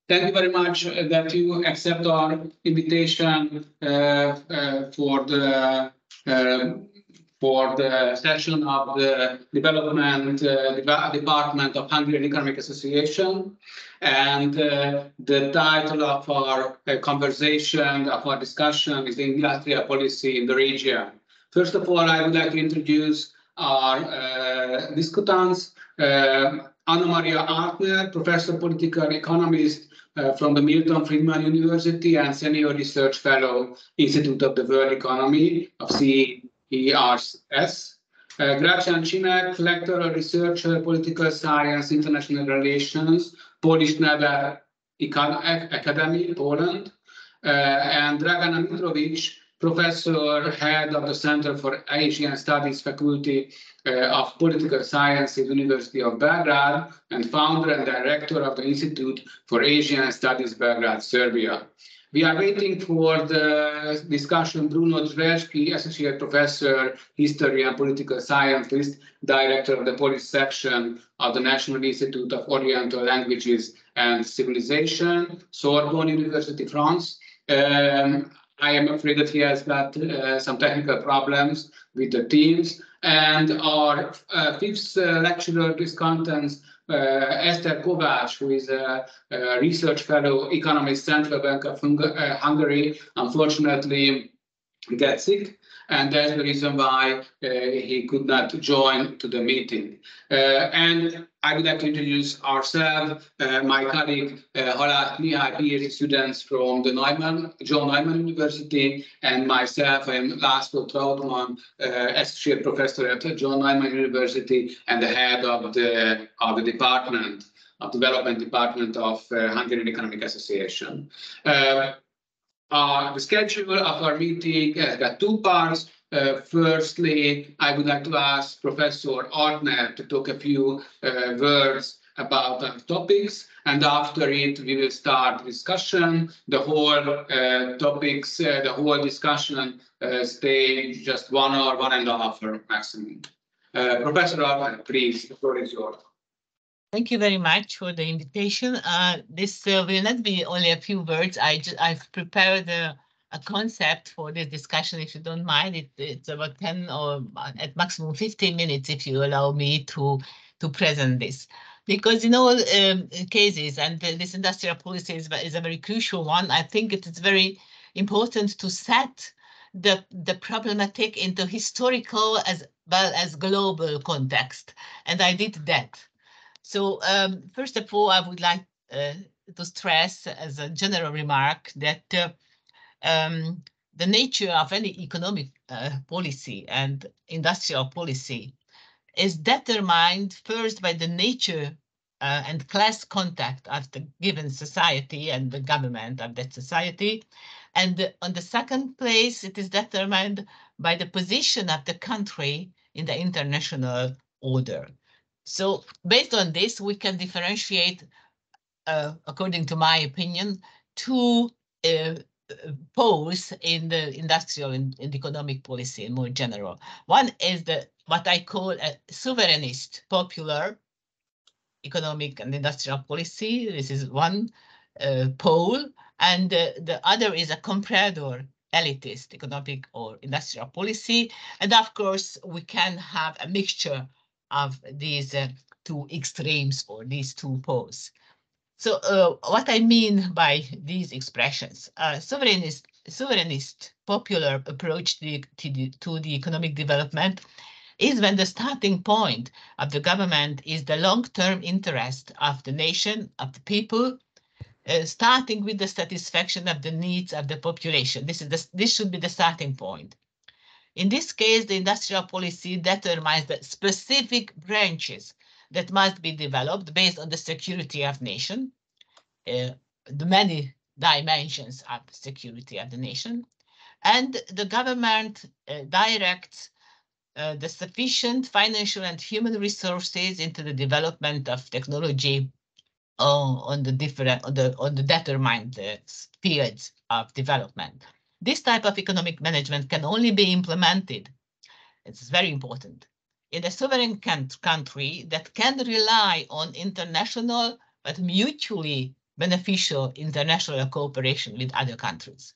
Thank you very much that you accept our invitation for the session of the Development Department of Hungarian Economic Association. And the title of our conversation, of our discussion, is the industrial policy in the region. First of all, I would like to introduce our discutants. Annamária Artner, professor political economist from the Milton Friedman University and senior research fellow, Institute of the World Economy of CERS. Gracjan Cimek, lecturer, researcher, political science, international relations, Polish Naval Academy, Poland, and Dragana Mitrovic, professor, head of the Center for Asian Studies Faculty of Political Sciences, University of Belgrade, and founder and director of the Institute for Asian Studies, Belgrade, Serbia. We are waiting for the discussion. Bruno Dragana, associate professor, history and political scientist, director of the Polish section of the National Institute of Oriental Languages and Civilization, Sorbonne University, France. I am afraid that he has got some technical problems with the Teams. And our fifth lecturer, this contents, Eszter Kovács, who is a research fellow, economist, Central Bank of Hungary, unfortunately gets sick. And that's the reason why he could not join to the meeting. And I would like to introduce ourselves, my colleague Halász Mihály, PhD students from the John Neumann University, and myself, I am László Trautmann, associate professor at John Neumann University and the head of the department, of development department of Hungarian Economic Association. The schedule of our meeting has got two parts. Firstly, I would like to ask Professor Artner to talk a few words about the topics, and after it, we will start discussion. The whole the whole discussion stay just 1 hour, 1.5 hours maximum. Professor Artner, please, the floor is yours. Thank you very much for the invitation. This will not be only a few words. I've prepared a concept for this discussion, if you don't mind. It's about 10 or at maximum 15 minutes, if you allow me to present this. Because in all cases, and this industrial policy is a very crucial one, I think it is very important to set the problematic into historical as well as global context. And I did that. So first of all, I would like to stress as a general remark that the nature of any economic policy and industrial policy is determined first by the nature and class contact of the given society and the government of that society. And on the second place, it is determined by the position of the country in the international order. So based on this, we can differentiate, according to my opinion, two poles in the industrial and economic policy in more general. One is what I call a sovereignist popular economic and industrial policy. This is one pole, and the other is a comprador elitist economic or industrial policy. And of course, we can have a mixture of these two extremes or these two poles. So what I mean by these expressions, sovereignist popular approach to the economic development is when the starting point of the government is the long-term interest of the nation, of the people, starting with the satisfaction of the needs of the population. This should be the starting point. In this case, the industrial policy determines the specific branches that must be developed based on the security of nation, the many dimensions of security of the nation, and the government directs the sufficient financial and human resources into the development of technology on the determined fields of development. This type of economic management can only be implemented, it's very important, in a sovereign country that can rely on international but mutually beneficial international cooperation with other countries.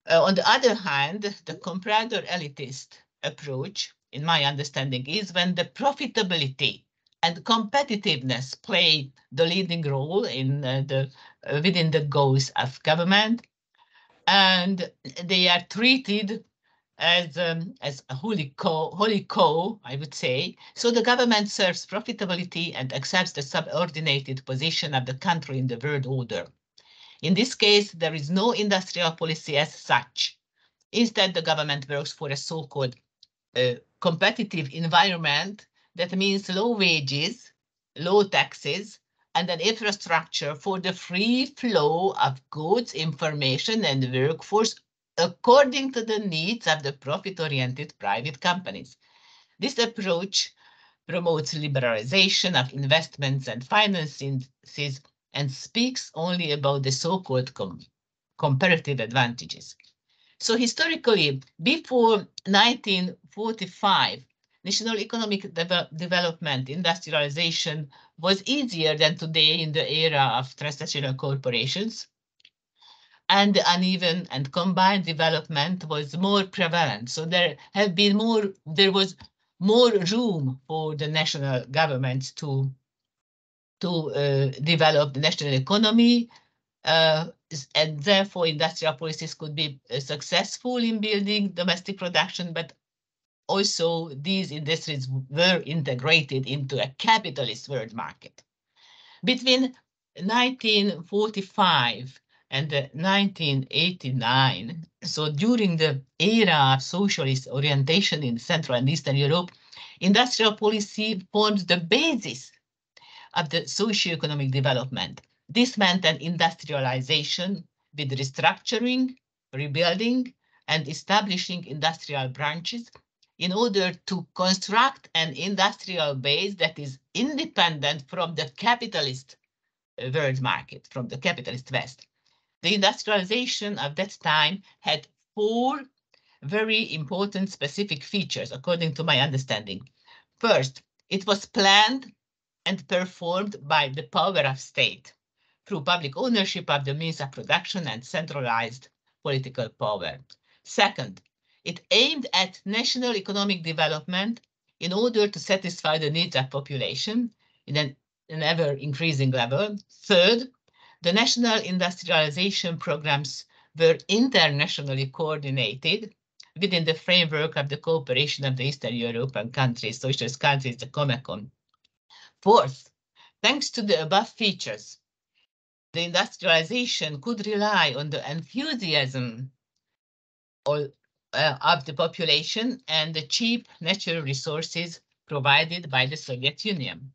On the other hand, the comprador elitist approach, in my understanding, is when the profitability and competitiveness play the leading role in within the goals of government, and they are treated as a holy cow, I would say. So the government serves profitability and accepts the subordinated position of the country in the world order. In this case, there is no industrial policy as such. Instead, the government works for a so-called competitive environment. That means low wages, low taxes, and an infrastructure for the free flow of goods, information, and workforce according to the needs of the profit-oriented private companies. This approach promotes liberalization of investments and finances and speaks only about the so-called comparative advantages. So historically, before 1945, national economic development, industrialization was easier than today in the era of transnational corporations. And the uneven and combined development was more prevalent. So there was more room for the national governments to develop the national economy, and therefore industrial policies could be successful in building domestic production, but also these industries were integrated into a capitalist world market. Between 1945 and 1989, so during the era of socialist orientation in Central and Eastern Europe, industrial policy formed the basis of the socio-economic development. This meant an industrialization with restructuring, rebuilding, and establishing industrial branches in order to construct an industrial base that is independent from the capitalist world market, from the capitalist West. The industrialization of that time had 4 very important specific features, according to my understanding. First, it was planned and performed by the power of state through public ownership of the means of production and centralized political power. Second, it aimed at national economic development in order to satisfy the needs of population in an ever-increasing level. Third, the national industrialization programs were internationally coordinated within the framework of the cooperation of the Eastern European countries, socialist countries, the Comecon. Fourth, thanks to the above features, the industrialization could rely on the enthusiasm of the population and the cheap natural resources provided by the Soviet Union.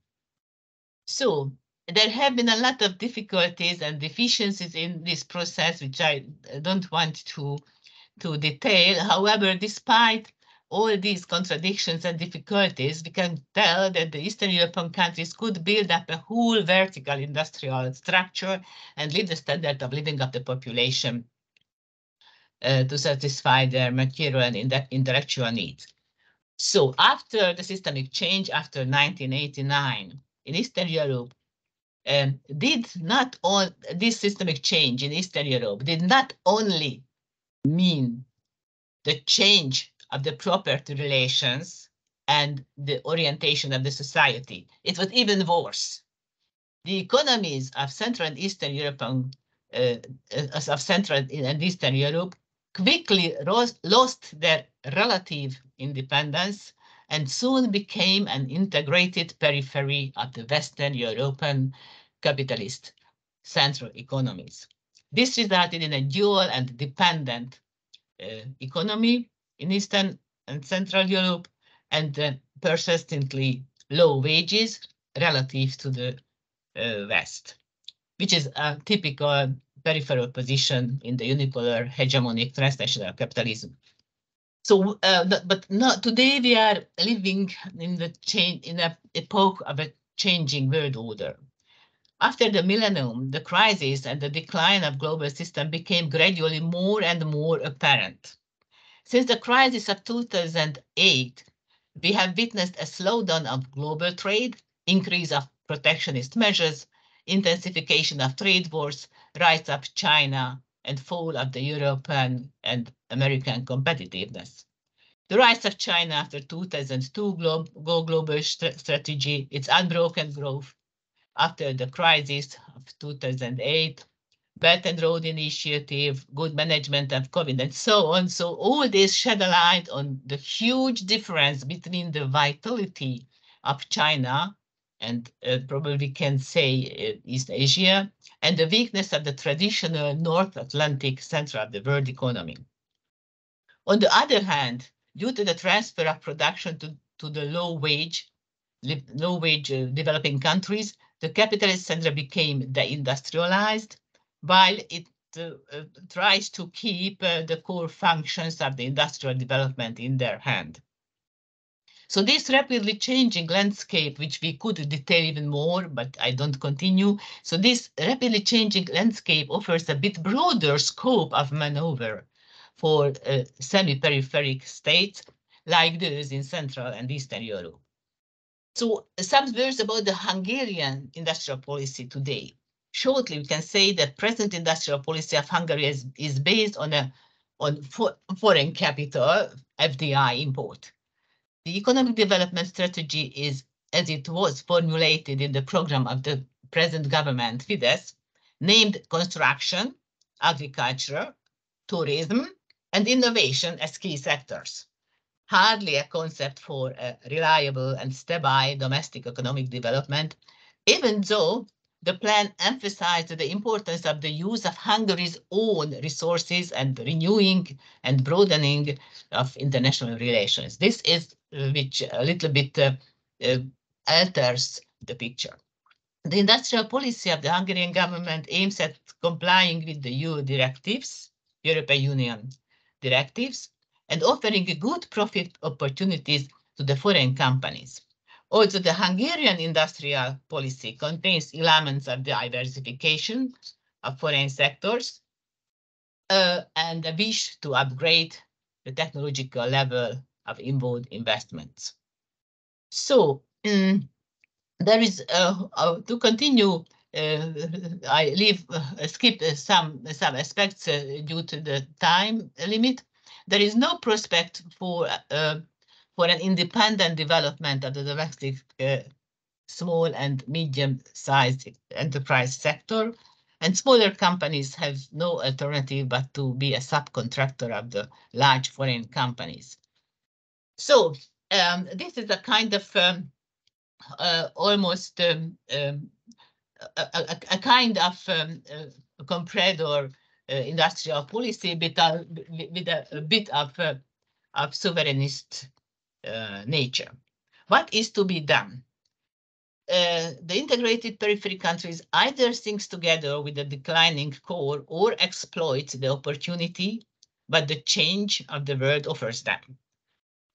So there have been a lot of difficulties and deficiencies in this process, which I don't want to detail. However, despite all these contradictions and difficulties, we can tell that the Eastern European countries could build up a whole vertical industrial structure and lift the standard of living of the population to satisfy their material and intellectual needs. So after the systemic change, after 1989, in Eastern Europe, this systemic change in Eastern Europe did not only mean the change of the property relations and the orientation of the society. It was even worse. The economies of Central and Eastern European quickly lost their relative independence and soon became an integrated periphery of the Western European capitalist central economies. This resulted in a dual and dependent economy in Eastern and Central Europe and persistently low wages relative to the West, which is a typical peripheral position in the unipolar hegemonic transnational capitalism. So, but not today we are living in an epoch of a changing world order. After the millennium, the crisis and the decline of global system became gradually more and more apparent. Since the crisis of 2008, we have witnessed a slowdown of global trade, increase of protectionist measures, intensification of trade wars, rise of China, and fall of the European and American competitiveness. The rise of China after 2002 global strategy, its unbroken growth after the crisis of 2008, Belt and Road Initiative, good management of COVID, and so on. So all this shed a light on the huge difference between the vitality of China and probably we can say East Asia, and the weakness of the traditional North Atlantic center of the world economy. On the other hand, due to the transfer of production to the low-wage developing countries, the capitalist center became deindustrialized, while it tries to keep the core functions of the industrial development in their hand. So this rapidly changing landscape, which we could detail even more, but I don't continue. So this rapidly changing landscape offers a bit broader scope of maneuver for semi-peripheric states like those in Central and Eastern Europe. So some words about the Hungarian industrial policy today. Shortly, we can say that present industrial policy of Hungary is based on foreign capital, FDI import. The economic development strategy is, as it was formulated in the program of the present government, Fidesz, named construction, agriculture, tourism, and innovation as key sectors. Hardly a concept for a reliable and stable domestic economic development, even though the plan emphasized the importance of the use of Hungary's own resources and renewing and broadening of international relations. This is which a little bit alters the picture. The industrial policy of the Hungarian government aims at complying with the EU directives, European Union directives, and offering good profit opportunities to the foreign companies. Also, the Hungarian industrial policy contains elements of diversification of foreign sectors and a wish to upgrade the technological level of involved investments. So there is, to continue, I skip some aspects due to the time limit. There is no prospect for an independent development of the domestic small and medium-sized enterprise sector, and smaller companies have no alternative but to be a subcontractor of the large foreign companies. So this is a kind of almost a kind of comprador industrial policy with a bit of sovereignist nature. What is to be done? The integrated periphery countries either thinks together with the declining core or exploit the opportunity, but the change of the world offers them.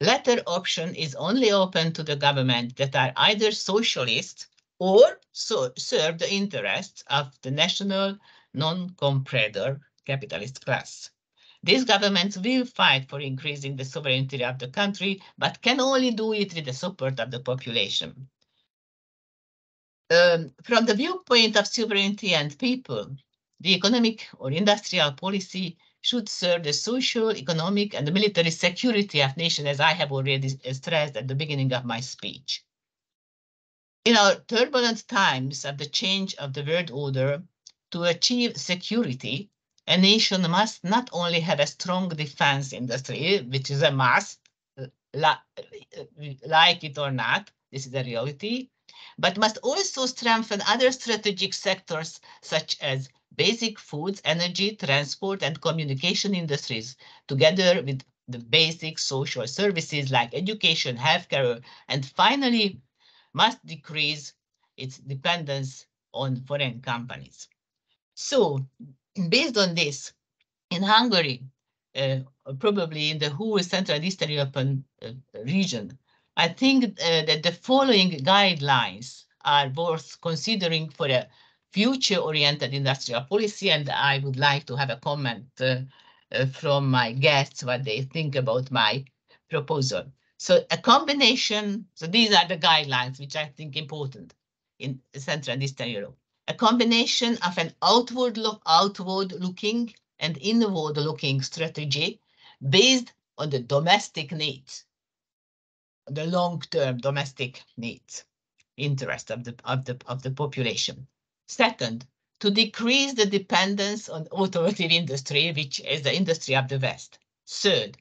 Latter option is only open to the government that are either socialist or serve the interests of the national non-comprador capitalist class. These governments will fight for increasing the sovereignty of the country, but can only do it with the support of the population. From the viewpoint of sovereignty and people, the economic or industrial policy should serve the social, economic, and the military security of nations, as I have already stressed at the beginning of my speech. In our turbulent times of the change of the world order, to achieve security, a nation must not only have a strong defense industry, which is a must, like it or not, this is a reality, but must also strengthen other strategic sectors such as basic foods, energy, transport, and communication industries, together with the basic social services like education, healthcare, and finally must decrease its dependence on foreign companies. So, based on this, in Hungary, probably in the whole Central and Eastern European region, I think that the following guidelines are worth considering for a future-oriented industrial policy, and I would like to have a comment from my guests what they think about my proposal. So a combination, so these are the guidelines which I think important in Central and Eastern Europe. a combination of an outward-looking and inward-looking strategy based on the domestic needs, the long-term domestic needs, interest of the population. Second, to decrease the dependence on automotive industry, which is the industry of the West. Third,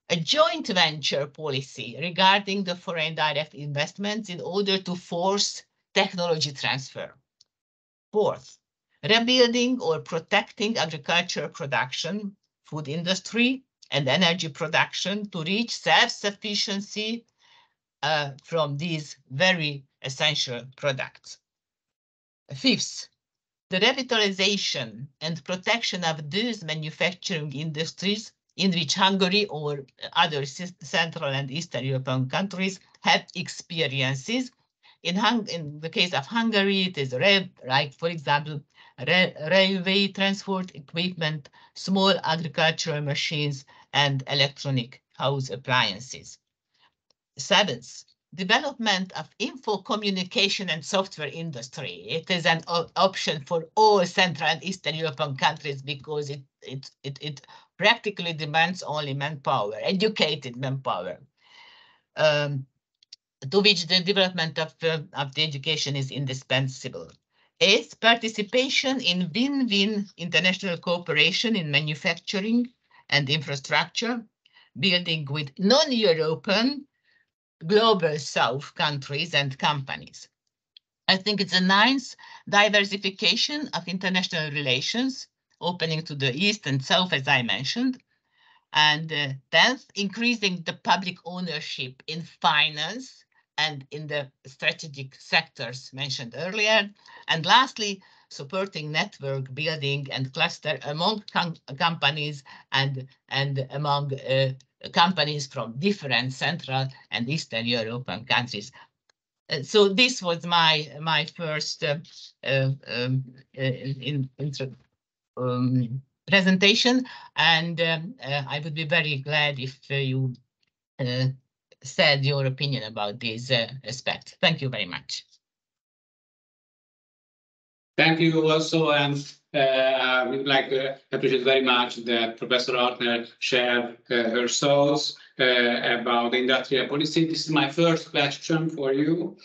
a joint venture policy regarding the foreign direct investments in order to force technology transfer. Fourth, rebuilding or protecting agricultural production, food industry, and energy production to reach self-sufficiency from these very essential products. Fifth, the revitalization and protection of those manufacturing industries in which Hungary or other Central and Eastern European countries have experiences. In the case of Hungary, it is like, for example, railway transport equipment, small agricultural machines, and electronic house appliances. Seventh, development of info communication and software industry. It is an option for all Central and Eastern European countries because it practically demands only manpower, educated manpower, to which the development of the education is indispensable. Eighth, participation in win-win international cooperation in manufacturing and infrastructure, building with non-European global South countries and companies. I think it's a ninth, diversification of international relations, opening to the East and South, as I mentioned. And 10th, increasing the public ownership in finance and in the strategic sectors mentioned earlier. And lastly, supporting network building and cluster among companies and among companies from different Central and Eastern European countries. So this was my first presentation, and I would be very glad if you said your opinion about this aspect. Thank you very much. Thank you also, and we would like to appreciate very much that Professor Artner shared her thoughts about the industrial policy. This is my first question for you,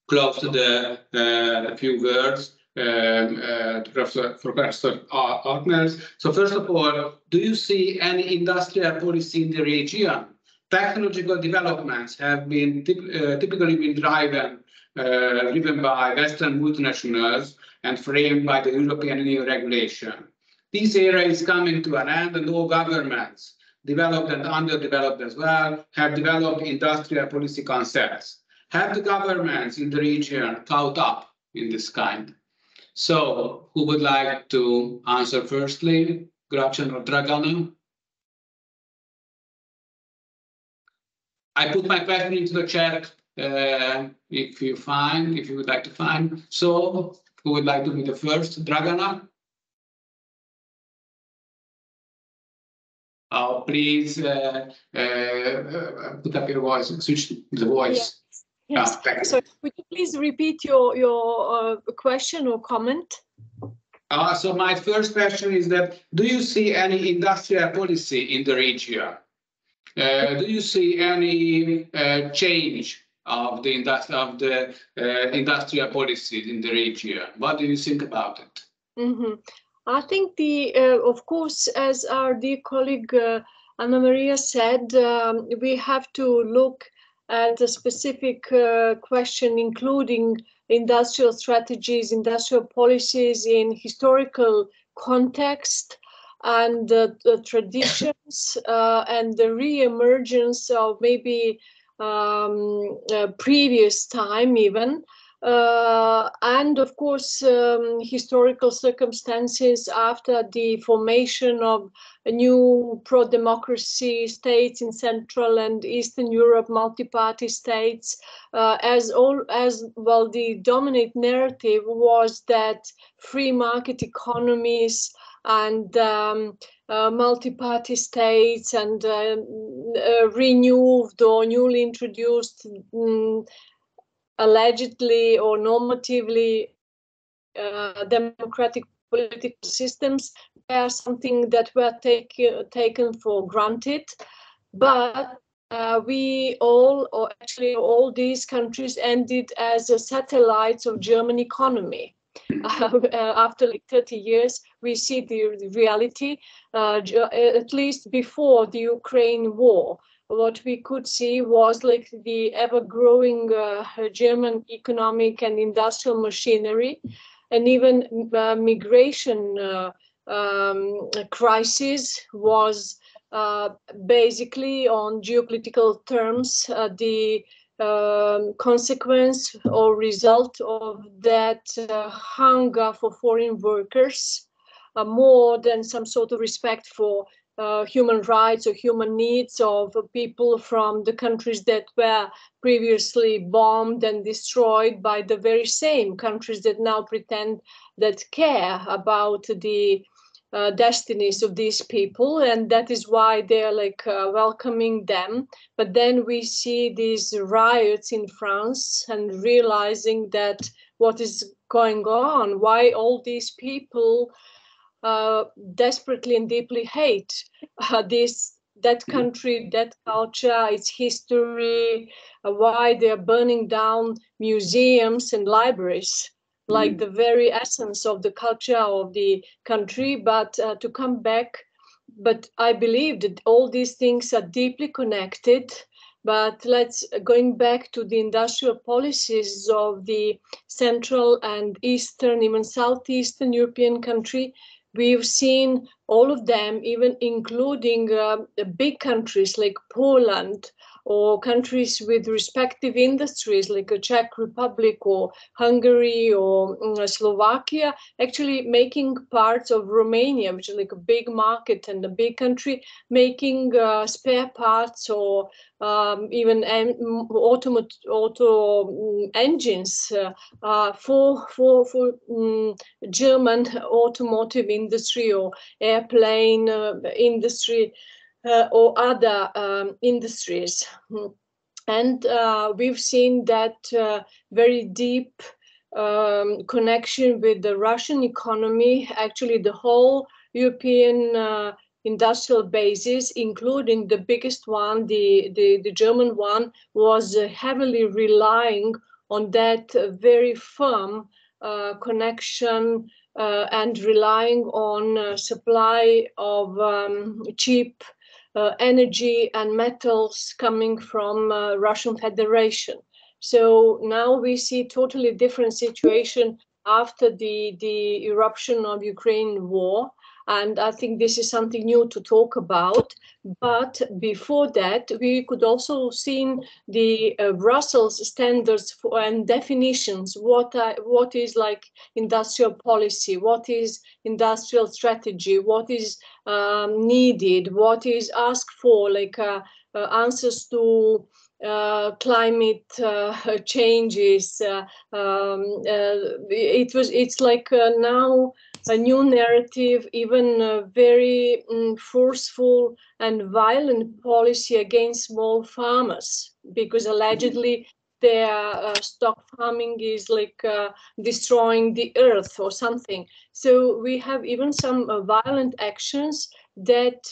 close to the few words Professor Artner. So first of all, do you see any industrial policy in the region? Technological developments have been typically been driven by Western multinationals and framed by the European Union regulation. This era is coming to an end, and all governments, developed and underdeveloped as well, have developed industrial policy concepts. Have the governments in the region caught up in this kind? So, who would like to answer firstly? Gracjan or Dragana? I put my question into the chat if you would like to find. So, who would like to be the first? Dragana? Oh, please put up your voice, switch the voice. Yes. So, would you please repeat your question or comment? So my first question is that, do you see any industrial policy in the region? Do you see any change of the industrial policies in the region? What do you think about it? Mm-hmm. I think of course, as our dear colleague Annamária said, we have to look at a specific question, including industrial strategies, industrial policies in historical context, and the traditions and the re-emergence of maybe previous time even. And of course, historical circumstances after the formation of new pro-democracy states in Central and Eastern Europe, multi-party states, as well, the dominant narrative was that free market economies and multi-party states and renewed or newly introduced allegedly or normatively democratic political systems are something that were taken for granted, but we all, or actually all these countries, ended as satellites of German economy. After like 30 years, we see the reality, at least before the Ukraine war. What we could see was like the ever-growing German economic and industrial machinery, and even migration crisis was basically on geopolitical terms the consequence or result of that hunger for foreign workers, more than some sort of respect for human rights or human needs of people from the countries that were previously bombed and destroyed by the very same countries that now pretend that care about the destinies of these people, and that is why they're like welcoming them. But then we see these riots in France and realizing that what is going on, why all these people desperately and deeply hate that country, that culture, its history, why they're burning down museums and libraries, like the very essence of the culture of the country. But to come back, but I believe that all these things are deeply connected. But going back to the industrial policies of the Central and Eastern, even Southeastern European country, we've seen all of them, even including big countries like Poland, or countries with respective industries like the Czech Republic or Hungary or Slovakia, actually making parts of Romania, which is like a big market and a big country, making spare parts or even auto engines for German automotive industry or airplane industry. Or other industries. And we've seen that very deep connection with the Russian economy. Actually, the whole European industrial basis, including the biggest one, the German one, was heavily relying on that very firm connection and relying on supply of cheap energy and metals coming from Russian Federation. So now we see totally different situation after the eruption of Ukraine war. And I think this is something new to talk about. But before that, we could also see the Brussels standards and definitions. What is like industrial policy? What is industrial strategy? What is needed? What is asked for? Like answers to climate changes. It's like now a new narrative, even a very forceful and violent policy against small farmers, because allegedly their stock farming is like destroying the earth or something. So we have even some violent actions that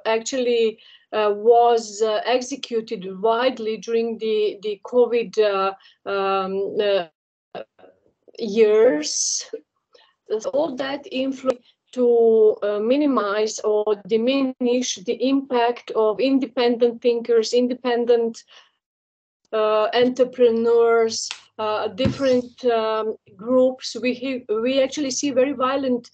actually was executed widely during the COVID years. All that influence to minimize or diminish the impact of independent thinkers, independent entrepreneurs, different groups. We actually see very violent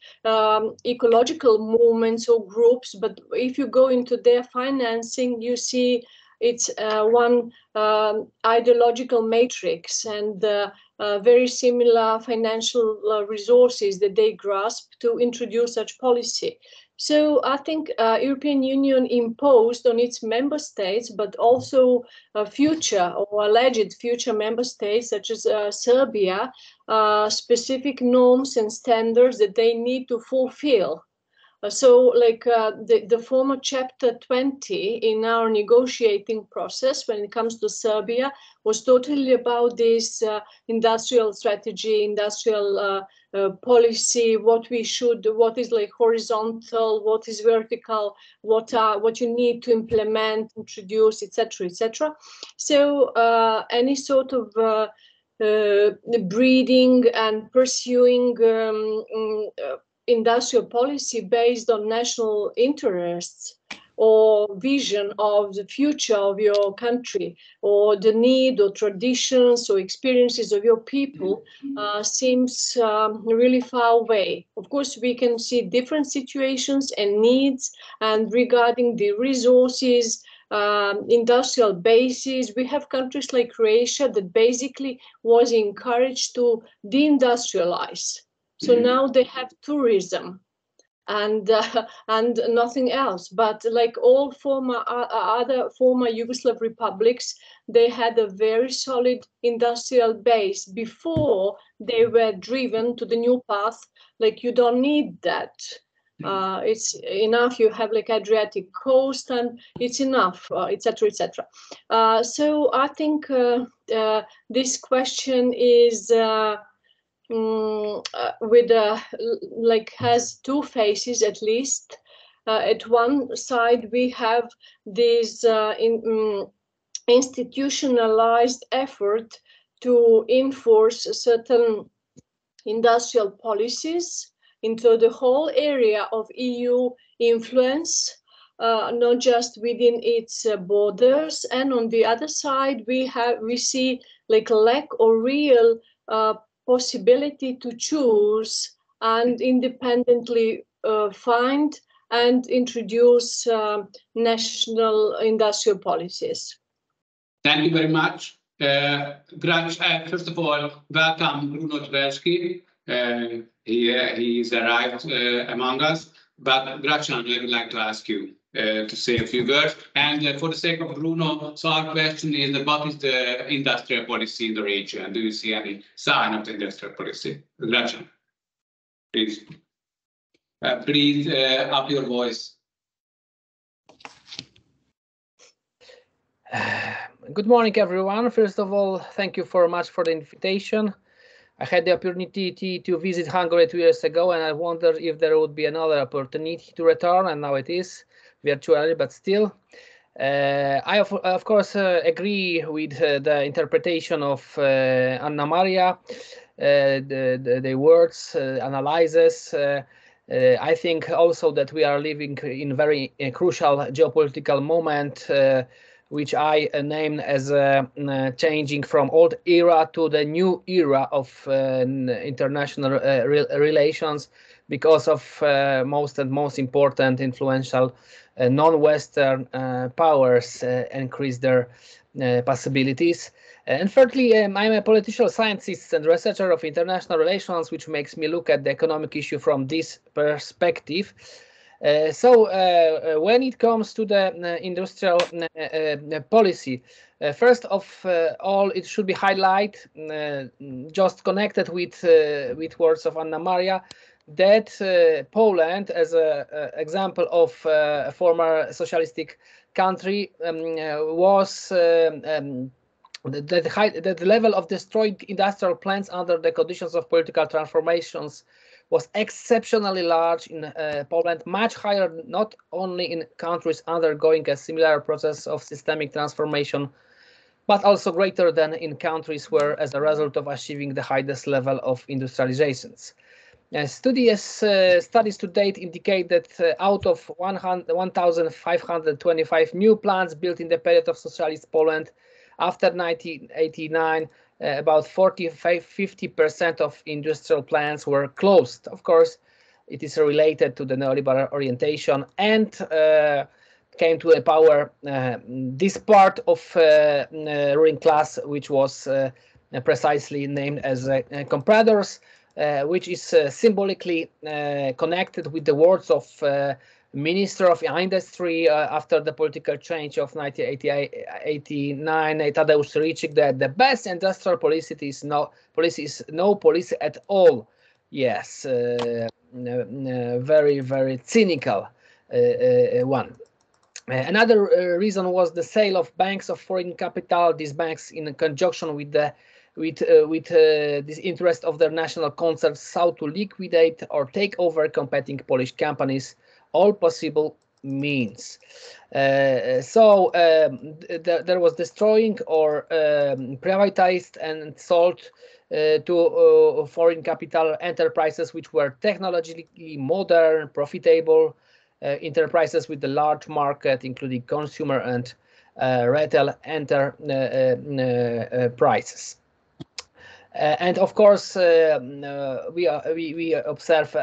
ecological movements or groups, but if you go into their financing, you see it's one ideological matrix and very similar financial resources that they grasp to introduce such policy. So I think European Union imposed on its member states, but also future or alleged future member states, such as Serbia, specific norms and standards that they need to fulfill. So like the former chapter 20 in our negotiating process when it comes to Serbia was totally about this industrial strategy, industrial policy, what is like horizontal, what is vertical, what you need to implement, introduce, etc., etc. So any sort of breeding and pursuing industrial policy based on national interests or vision of the future of your country or the need or traditions or experiences of your people seems really far away. Of course, we can see different situations and needs, and regarding the resources, industrial bases, we have countries like Croatia that basically was encouraged to deindustrialize. So now they have tourism and nothing else. But like all other former Yugoslav republics, they had a very solid industrial base before they were driven to the new path. Like you don't need that. It's enough. You have like Adriatic coast, and it's enough, etc., etc. So I think this question is. With like has two faces at least. At one side we have this institutionalized effort to enforce certain industrial policies into the whole area of EU influence, not just within its borders. And on the other side we see like a lack or real possibility to choose and independently find and introduce national industrial policies. Thank you very much. First of all, welcome Bruno Tversky. He is arrived among us. But Gracjan, I would like to ask you to say a few words. And for the sake of Bruno, so our question is, what is the industrial policy in the region? Do you see any sign of the industrial policy? Gracjan, please. Please up your voice. Good morning, everyone. First of all, thank you very much for the invitation. I had the opportunity to visit Hungary 2 years ago, and I wondered if there would be another opportunity to return, and now it is virtually, but still. I, of course, agree with the interpretation of Annamária, the words, analyses. I think also that we are living in a very crucial geopolitical moment, which I named as changing from old era to the new era of international relations, because of most important influential non-Western powers increase their possibilities. And thirdly, I'm a political scientist and researcher of international relations, which makes me look at the economic issue from this perspective. So when it comes to the industrial policy, first of all, it should be highlighted, just connected with words of Annamária, that Poland, as an example of a former socialistic country, was the level of destroyed industrial plants under the conditions of political transformations was exceptionally large in Poland, much higher not only in countries undergoing a similar process of systemic transformation, but also greater than in countries where, as a result of achieving the highest level of industrializations. Studies to date indicate that out of 1,525 new plants built in the period of socialist Poland after 1989, about 45–50% of industrial plants were closed. Of course, it is related to the neoliberal orientation and came to power this part of ruling class, which was precisely named as compradors, which is symbolically connected with the words of Minister of Industry after the political change of 1989, Tadeusz Ricik, that the best industrial policy is no policy at all. Yes, very, very cynical one. Another reason was the sale of banks of foreign capital. These banks, in conjunction with this interest of their national concerns, sought to liquidate or take over competing Polish companies, all possible means. So there was destroying or privatized and sold to foreign capital enterprises which were technologically modern, profitable, enterprises with the large market, including consumer and retail enterprises. And of course, we observe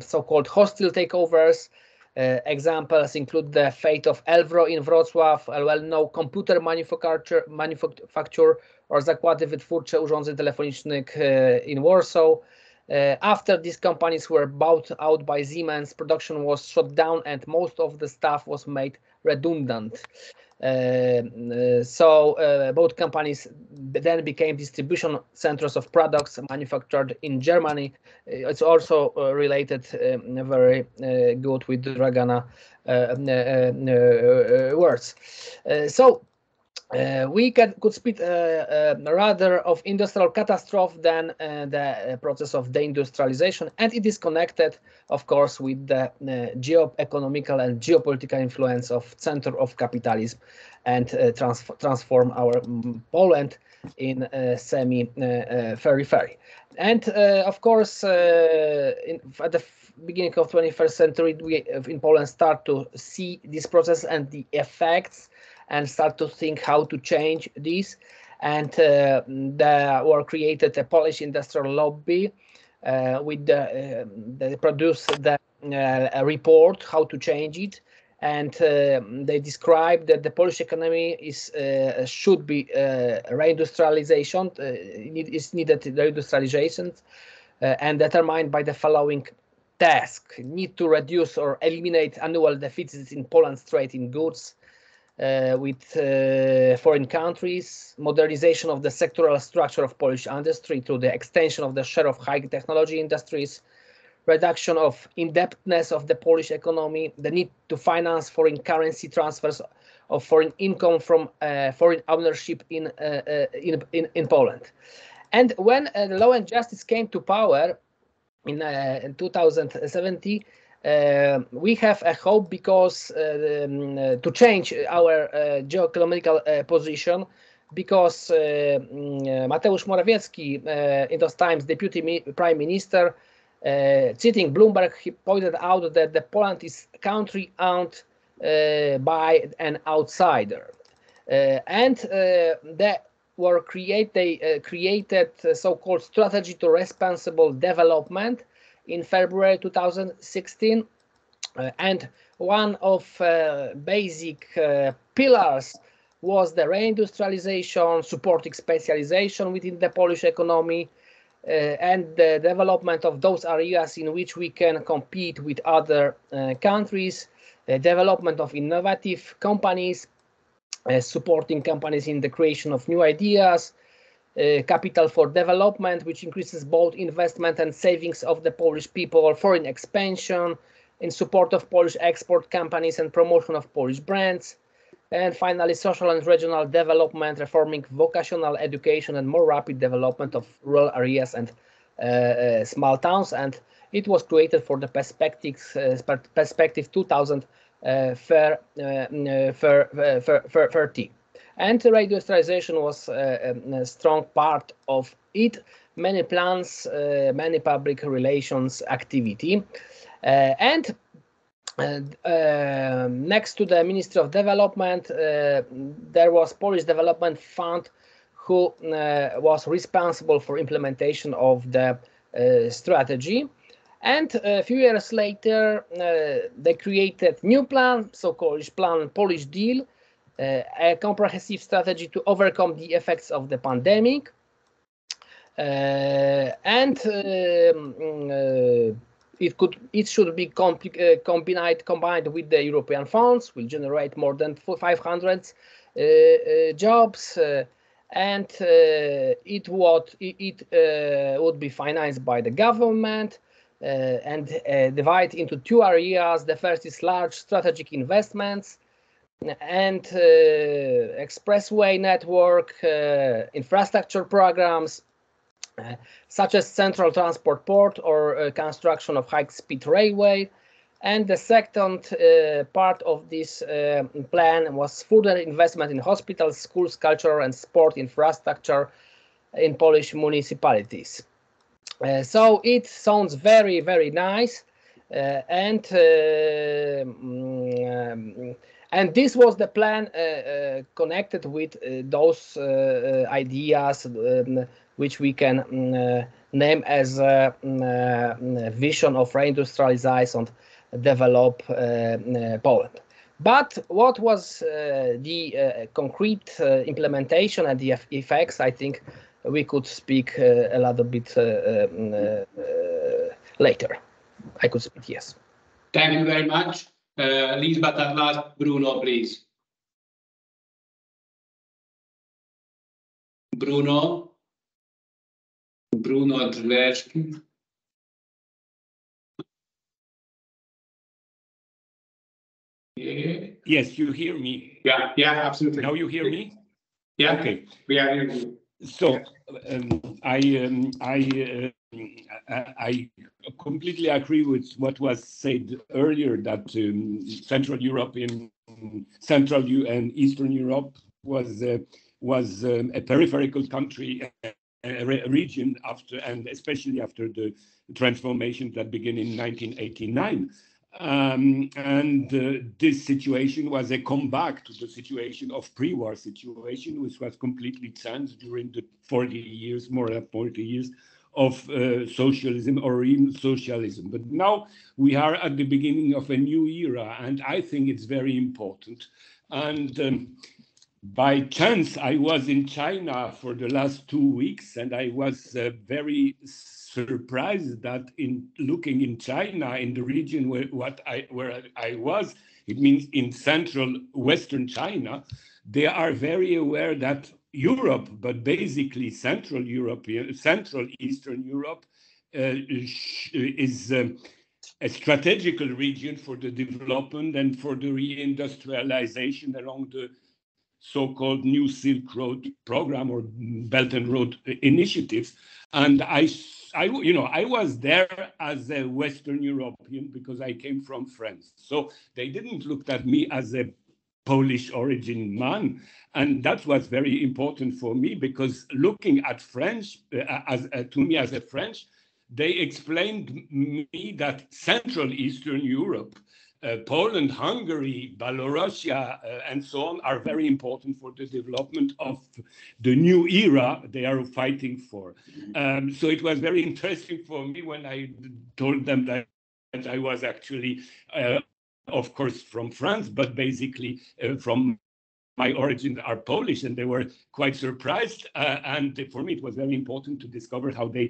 so-called hostile takeovers. Examples include the fate of Elvro in Wrocław, a well-known computer manufacturer, or Zakłady Wytwórcze Urządzeń Telefonicznych in Warsaw. After these companies were bought out by Siemens, production was shut down and most of the staff was made redundant. So both companies then became distribution centers of products manufactured in Germany. It's also related very good with the Dragana words. So we could speak rather of industrial catastrophe than the process of deindustrialization, and it is connected, of course, with the geo-economical and geopolitical influence of center of capitalism and transform our Poland in semi-periphery. And of course, at the beginning of 21st century, we in Poland start to see this process and the effects, and start to think how to change this. And there were created a Polish industrial lobby with they produced the report how to change it, and they described that the Polish economy is should be reindustrialization, is needed reindustrialization, and determined by the following task: need to reduce or eliminate annual deficits in Poland's trade in goods with foreign countries, modernization of the sectoral structure of Polish industry through the extension of the share of high technology industries, reduction of indebtedness of the Polish economy, the need to finance foreign currency transfers of foreign income from foreign ownership in Poland. And when Law and Justice came to power in 2017, we have a hope because to change our geoeconomical position, because Mateusz Morawiecki, in those times Deputy Prime Minister, citing Bloomberg, he pointed out that the Poland is a country owned by an outsider, and they created so-called strategy to responsible development in February 2016, and one of basic pillars was the reindustrialization, supporting specialization within the Polish economy, and the development of those areas in which we can compete with other countries, development of innovative companies, supporting companies in the creation of new ideas, capital for development, which increases both investment and savings of the Polish people, foreign expansion, in support of Polish export companies and promotion of Polish brands, and finally social and regional development, reforming vocational education and more rapid development of rural areas and small towns. And it was created for the perspective 2030. And reindustrialization was a strong part of it. Many plans, many public relations activity. And next to the Ministry of Development, there was Polish Development Fund, who was responsible for implementation of the strategy. And a few years later, they created new plan, so-called plan Polish Deal, a comprehensive strategy to overcome the effects of the pandemic. And it should be combined with the European funds, will generate more than 500 jobs, and it would be financed by the government. and divide into two areas. The first is large strategic investments and expressway network, infrastructure programs, such as central transport port or construction of high-speed railway. And the second part of this plan was further investment in hospitals, schools, cultural and sport infrastructure in Polish municipalities. So it sounds very, very nice, and this was the plan connected with those ideas which we can name as vision of reindustrialize and develop Poland. But what was the concrete implementation and the effects? I think we could speak a little bit later. I could speak, yes. Thank you very much. Least but not last, Bruno, please. Bruno Dragana. Yes, you hear me. Yeah, absolutely. Now you hear me? Yeah. Okay. We are hearing you. So I completely agree with what was said earlier, that Central and Eastern Europe was a peripheral country, a region after, and especially after the transformation that began in 1989. This situation was a comeback to the situation of pre-war situation, which was completely changed during the 40 years, more than 40 years of socialism or even socialism. But now we are at the beginning of a new era, and I think it's very important. And by chance, I was in China for the last 2 weeks, and I was very surprised that in looking in China, in the region where I was, it means in central Western China, they are very aware that Europe, but basically Central Eastern Europe, is a strategical region for the development and for the reindustrialization along the so-called New Silk Road program or Belt and Road initiatives. And I was there as a Western European because I came from France. So they didn't look at me as a Polish origin man. And that was very important for me because looking at French, to me as a French, they explained me that Central Eastern Europe, Poland, Hungary, Belarusia, and so on, are very important for the development of the new era they are fighting for. So it was very interesting for me when I told them that I was actually, of course, from France, but basically from my origins are Polish, and they were quite surprised. And for me, it was very important to discover how they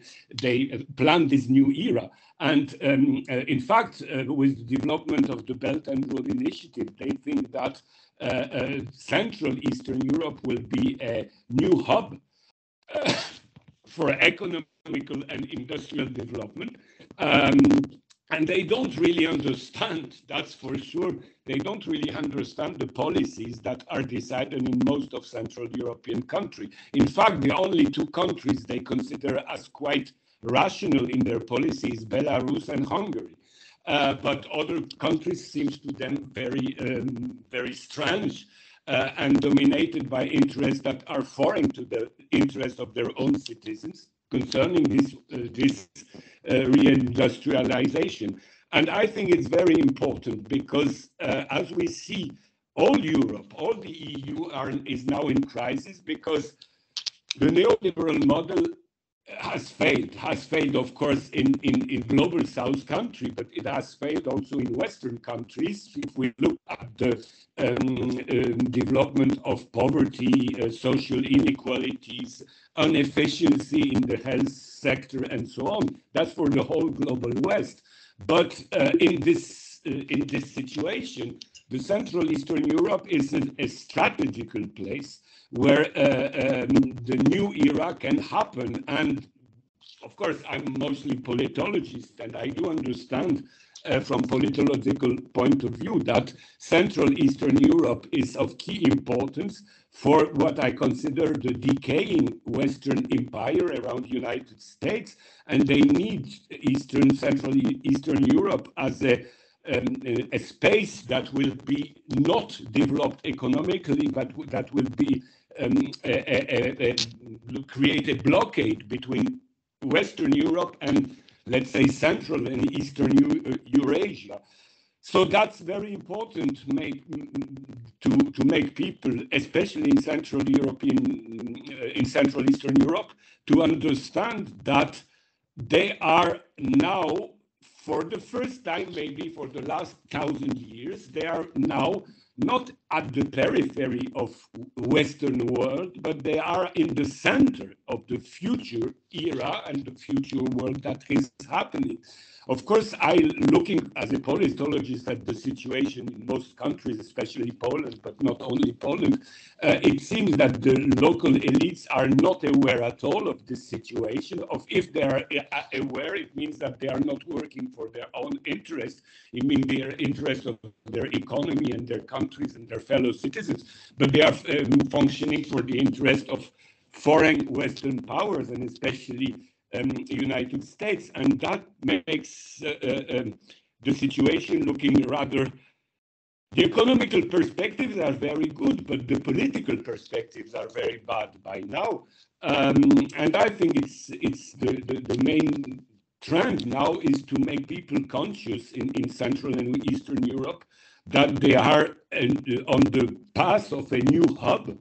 planned this new era. And in fact, with the development of the Belt and Road Initiative, they think that Central Eastern Europe will be a new hub for economical and industrial development. And they don't really understand, that's for sure, they don't really understand the policies that are decided in most of Central European countries. In fact, the only two countries they consider as quite rational in their policies, Belarus and Hungary. But other countries seem to them very strange and dominated by interests that are foreign to the interests of their own citizens concerning this reindustrialization. And I think it's very important because as we see, all Europe, all the EU is now in crisis because the neoliberal model has failed, of course, in global South country, but it has failed also in Western countries. If we look at the development of poverty, social inequalities, inefficiency in the health sector, and so on, that's for the whole global West. But in this situation, the Central Eastern Europe is a strategical place where the new era can happen. And of course, I'm mostly politologist, and I do understand from politological point of view that Central Eastern Europe is of key importance for what I consider the decaying Western empire around the United States, and they need Central Eastern Europe as a space that will be not developed economically, but that will be create a blockade between Western Europe and, let's say, Central and Eastern Eurasia. So that's very important to make people, especially in Central Eastern Europe, to understand that they are now, for the first time, maybe for the last 1,000 years, they are now not at the periphery of Western world, but they are in the center of the future era and the future world that is happening. Of course, looking as a politologist at the situation in most countries, especially Poland, but not only Poland, it seems that the local elites are not aware at all of this situation. If they are aware, it means that they are not working for their own interest. It means their interest of their economy and their countries and their fellow citizens, but they are functioning for the interest of foreign Western powers, and especially United States, and that makes the situation looking rather. The economical perspectives are very good, but the political perspectives are very bad by now. And I think it's the main trend now is to make people conscious in Central and Eastern Europe that they are on the path of a new hub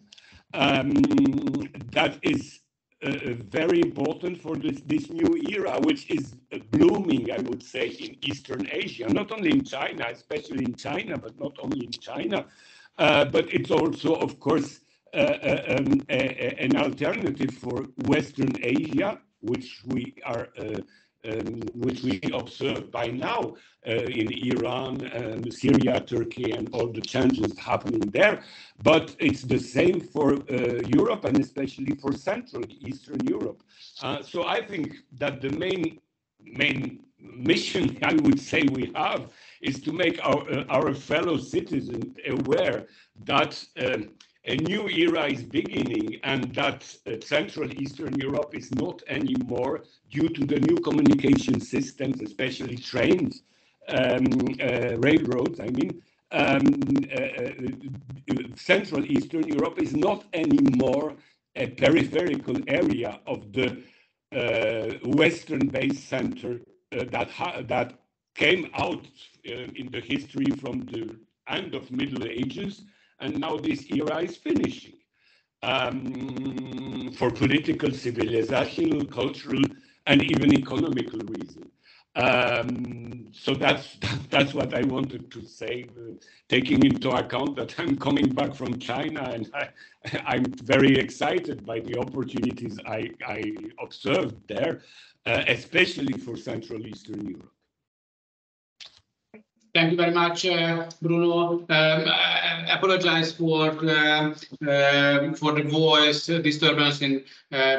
that is very important for this new era, which is blooming, I would say, in Eastern Asia, not only in China, especially in China, but not only in China, but it's also, of course, an alternative for Western Asia, which we observe by now in Iran, Syria, Turkey, and all the changes happening there. But it's the same for Europe, and especially for Central Eastern Europe. So I think that the main mission, I would say, we have is to make our fellow citizens aware that a new era is beginning, and that Central Eastern Europe is not anymore, due to the new communication systems, especially trains, railroads, I mean, Central Eastern Europe is not anymore a peripheral area of the Western-based center that came out in the history from the end of Middle Ages, and now this era is finishing for political, civilizational, cultural, and even economical reasons. So that's what I wanted to say, taking into account that I'm coming back from China, and I'm very excited by the opportunities I observed there, especially for Central Eastern Europe. Thank you very much, Bruno. I apologize for the voice disturbance in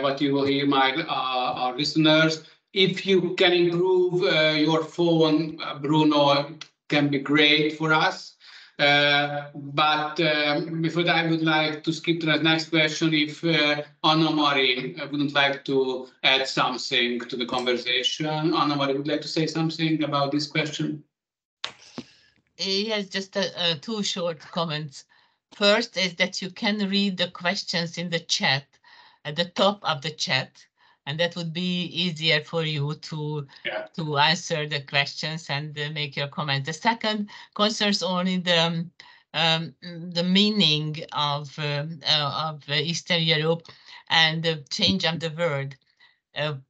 what you will hear, our listeners. If you can improve your phone, Bruno, can be great for us. But before that, I would like to skip to the next question. If Annamária wouldn't like to add something to the conversation. Annamária, would like to say something about this question? Yes, just two short comments. First is that you can read the questions in the chat, at the top of the chat, and that would be easier for you to answer the questions and make your comments. The second concerns only the meaning of Eastern Europe and the change of the world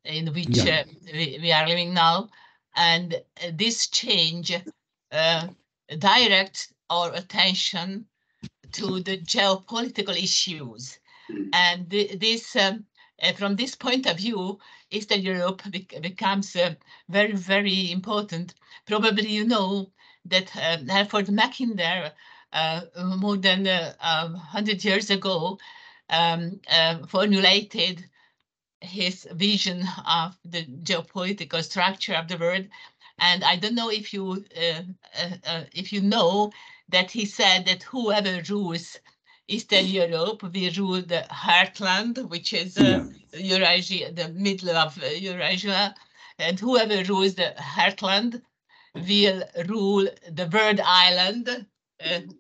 in which we are living now, and this change direct our attention to the geopolitical issues. And this, from this point of view, Eastern Europe becomes very, very important. Probably you know that Alfred Mackinder, more than 100 years ago, formulated his vision of the geopolitical structure of the world. And I don't know if you know that he said that whoever rules Eastern Europe will rule the heartland, which is Eurasia, the middle of Eurasia, and whoever rules the heartland will rule the bird island,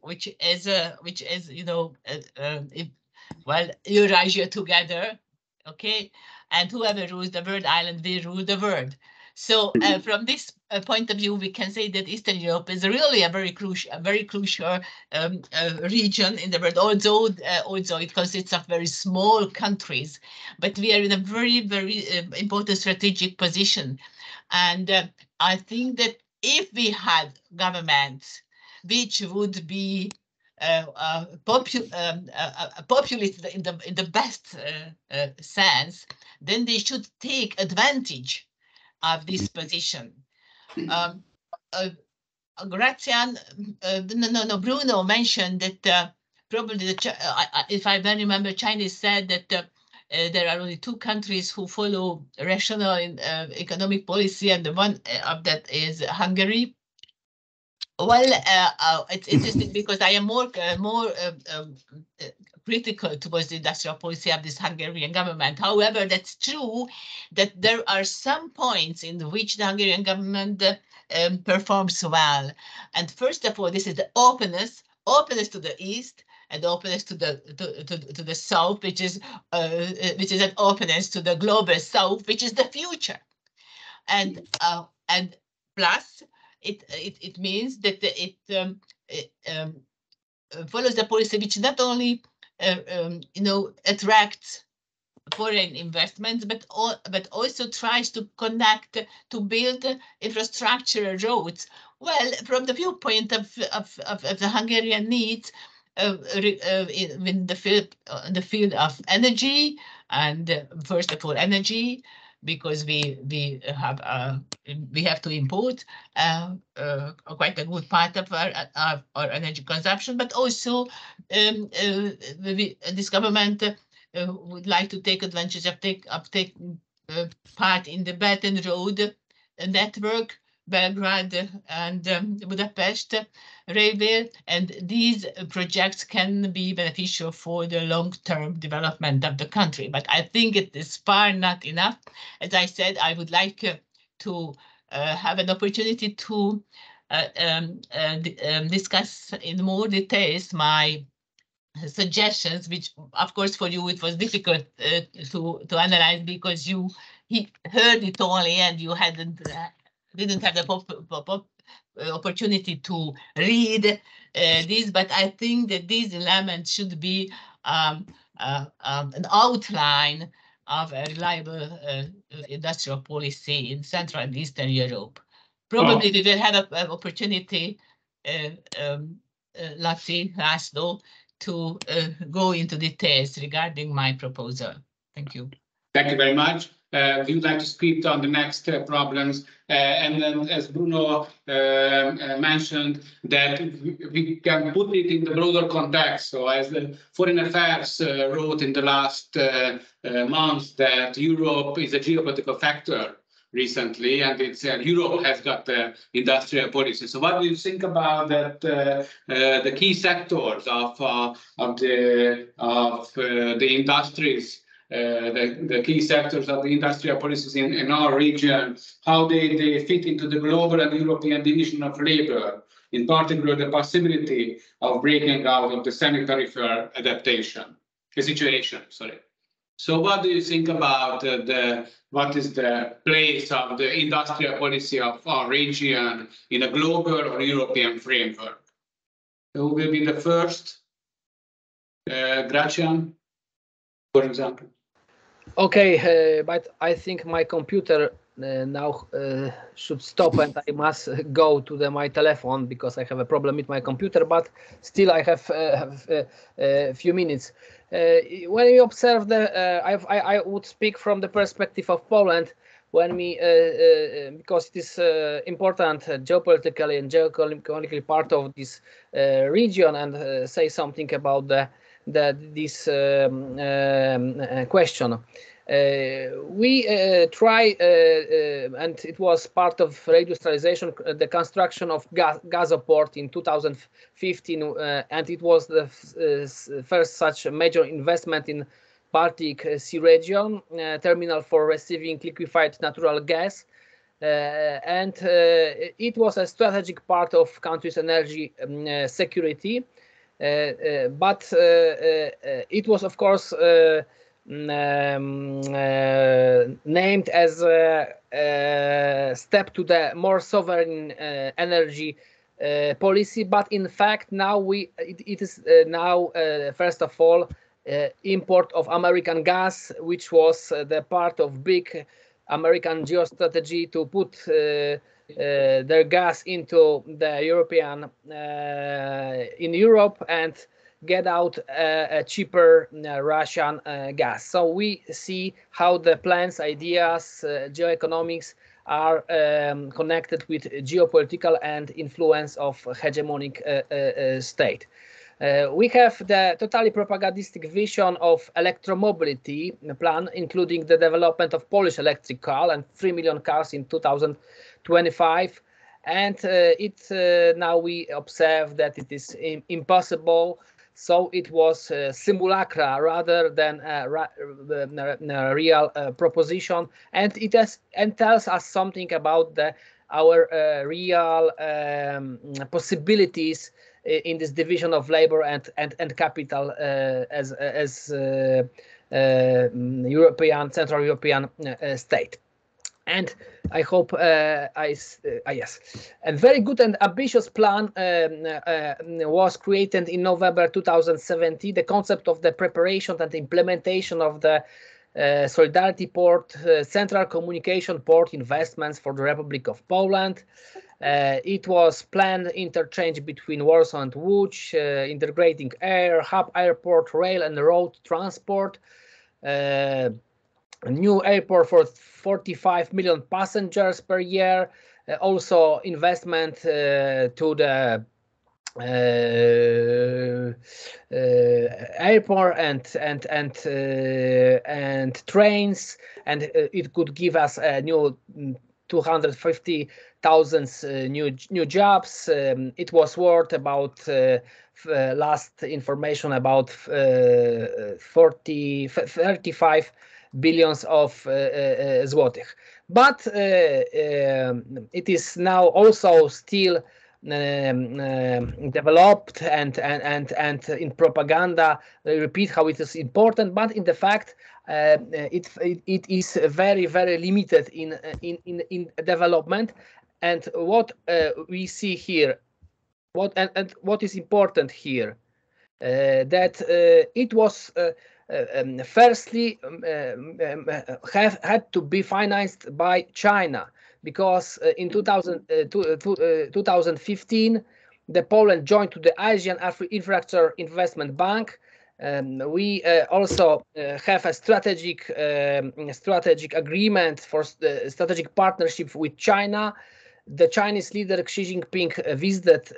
which is well, Eurasia together, okay, and whoever rules the bird island will rule the world. So from this point of view, we can say that Eastern Europe is really a very crucial region in the world, although it consists of very small countries, but we are in a very important strategic position. And I think that if we had governments which would be populist in the best sense, then they should take advantage of this position. Gracjan, Bruno mentioned that probably, if I then remember, Chinese said that there are only two countries who follow rational economic policy, and the one of that is Hungary. Well, it's interesting because I am more critical towards the industrial policy of this Hungarian government. However, that's true that there are some points in which the Hungarian government performs well. And first of all, this is the openness to the east and openness to the south, which is an openness to the global south, which is the future. And plus, it means that it follows the policy which not only attracts foreign investments, but also tries to connect, to build infrastructure roads. Well, from the viewpoint of the Hungarian needs in the field of energy, and first of all energy, because we have to import quite a good part of our energy consumption, but also this government would like to take advantage of taking part in the Belt and Road network, Belgrade and Budapest railway, and these projects can be beneficial for the long-term development of the country. But I think it is far not enough. As I said, I would like to have an opportunity to discuss in more details my suggestions, which of course for you it was difficult to analyze because you heard it only and you didn't have the opportunity to read these, but I think that these elements should be an outline of a reliable industrial policy in Central and Eastern Europe. Probably we will have an opportunity, László, to go into details regarding my proposal. Thank you. Thank you very much. We would like to speak on the next problems, and then as Bruno mentioned, that we can put it in the broader context. So as the Foreign Affairs wrote in the last months, that Europe is a geopolitical factor recently, and it's Europe has got the industrial policy. So what do you think about that? The key sectors of the industries, the key sectors of the industrial policies in our region, how they fit into the global and European division of labor, in particular the possibility of breaking out of the semi-peripheral situation. So what do you think about what is the place of the industrial policy of our region in a global or European framework? Who will be the first? Gracjan, for example. Okay, but I think my computer now should stop and I must go to my telephone because I have a problem with my computer, but still I have a few minutes. When we observe I would speak from the perspective of Poland, when we because it is important geopolitically and geoeconomically part of this region, and say something about this question. We try, and it was part of reindustrialization, the construction of Gazoport in 2015, and it was the first such major investment in Baltic Sea region, terminal for receiving liquefied natural gas. And it was a strategic part of country's energy security, but it was, of course, named as a step to the more sovereign energy policy. But in fact, now it is now first of all import of American gas, which was the part of big American geostrategy to put their gas into the European in Europe and get out a cheaper Russian gas. So we see how the plans, ideas, geoeconomics are connected with geopolitical and influence of hegemonic state. We have the totally propagandistic vision of electromobility plan, including the development of Polish electric car and 3 million cars in 2025. And now we observe that it is impossible. So it was simulacra rather than a real proposition, and it tells us something about our real possibilities in this division of labor and capital as European, Central European state. And I hope yes, a very good and ambitious plan was created in November 2017. The concept of the preparation and implementation of the Solidarity Port, Central Communication Port investments for the Republic of Poland. It was planned interchange between Warsaw and Łódź, integrating air, hub airport, rail and road transport. A new airport for 45 million passengers per year. Also investment to the airport and trains, and it could give us a new 250,000 new jobs. It was worth about last information about 35 billions of złotych. But it is now also still developed and in propaganda repeat how it is important, but in the fact it is very limited in development. And what we see here, what is important here, that it was firstly had to be financed by China, because in 2015 the Poland joined to the Asian Infrastructure Investment Bank. We also have a strategic agreement for strategic partnership with China. The Chinese leader Xi Jinping visited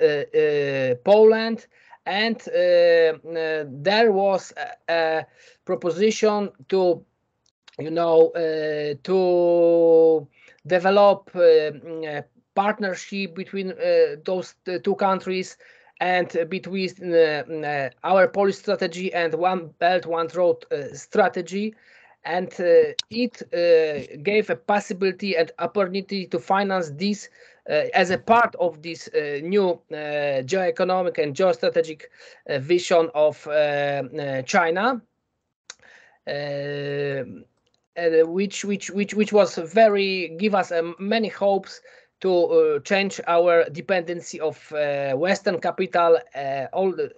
Poland, and there was a proposition to, to develop partnership between those two countries, and between our Polish strategy and One Belt, One Road strategy. And it gave a possibility and opportunity to finance this as a part of this new geoeconomic and geostrategic vision of China, which was give us many hopes to change our dependency of Western capital,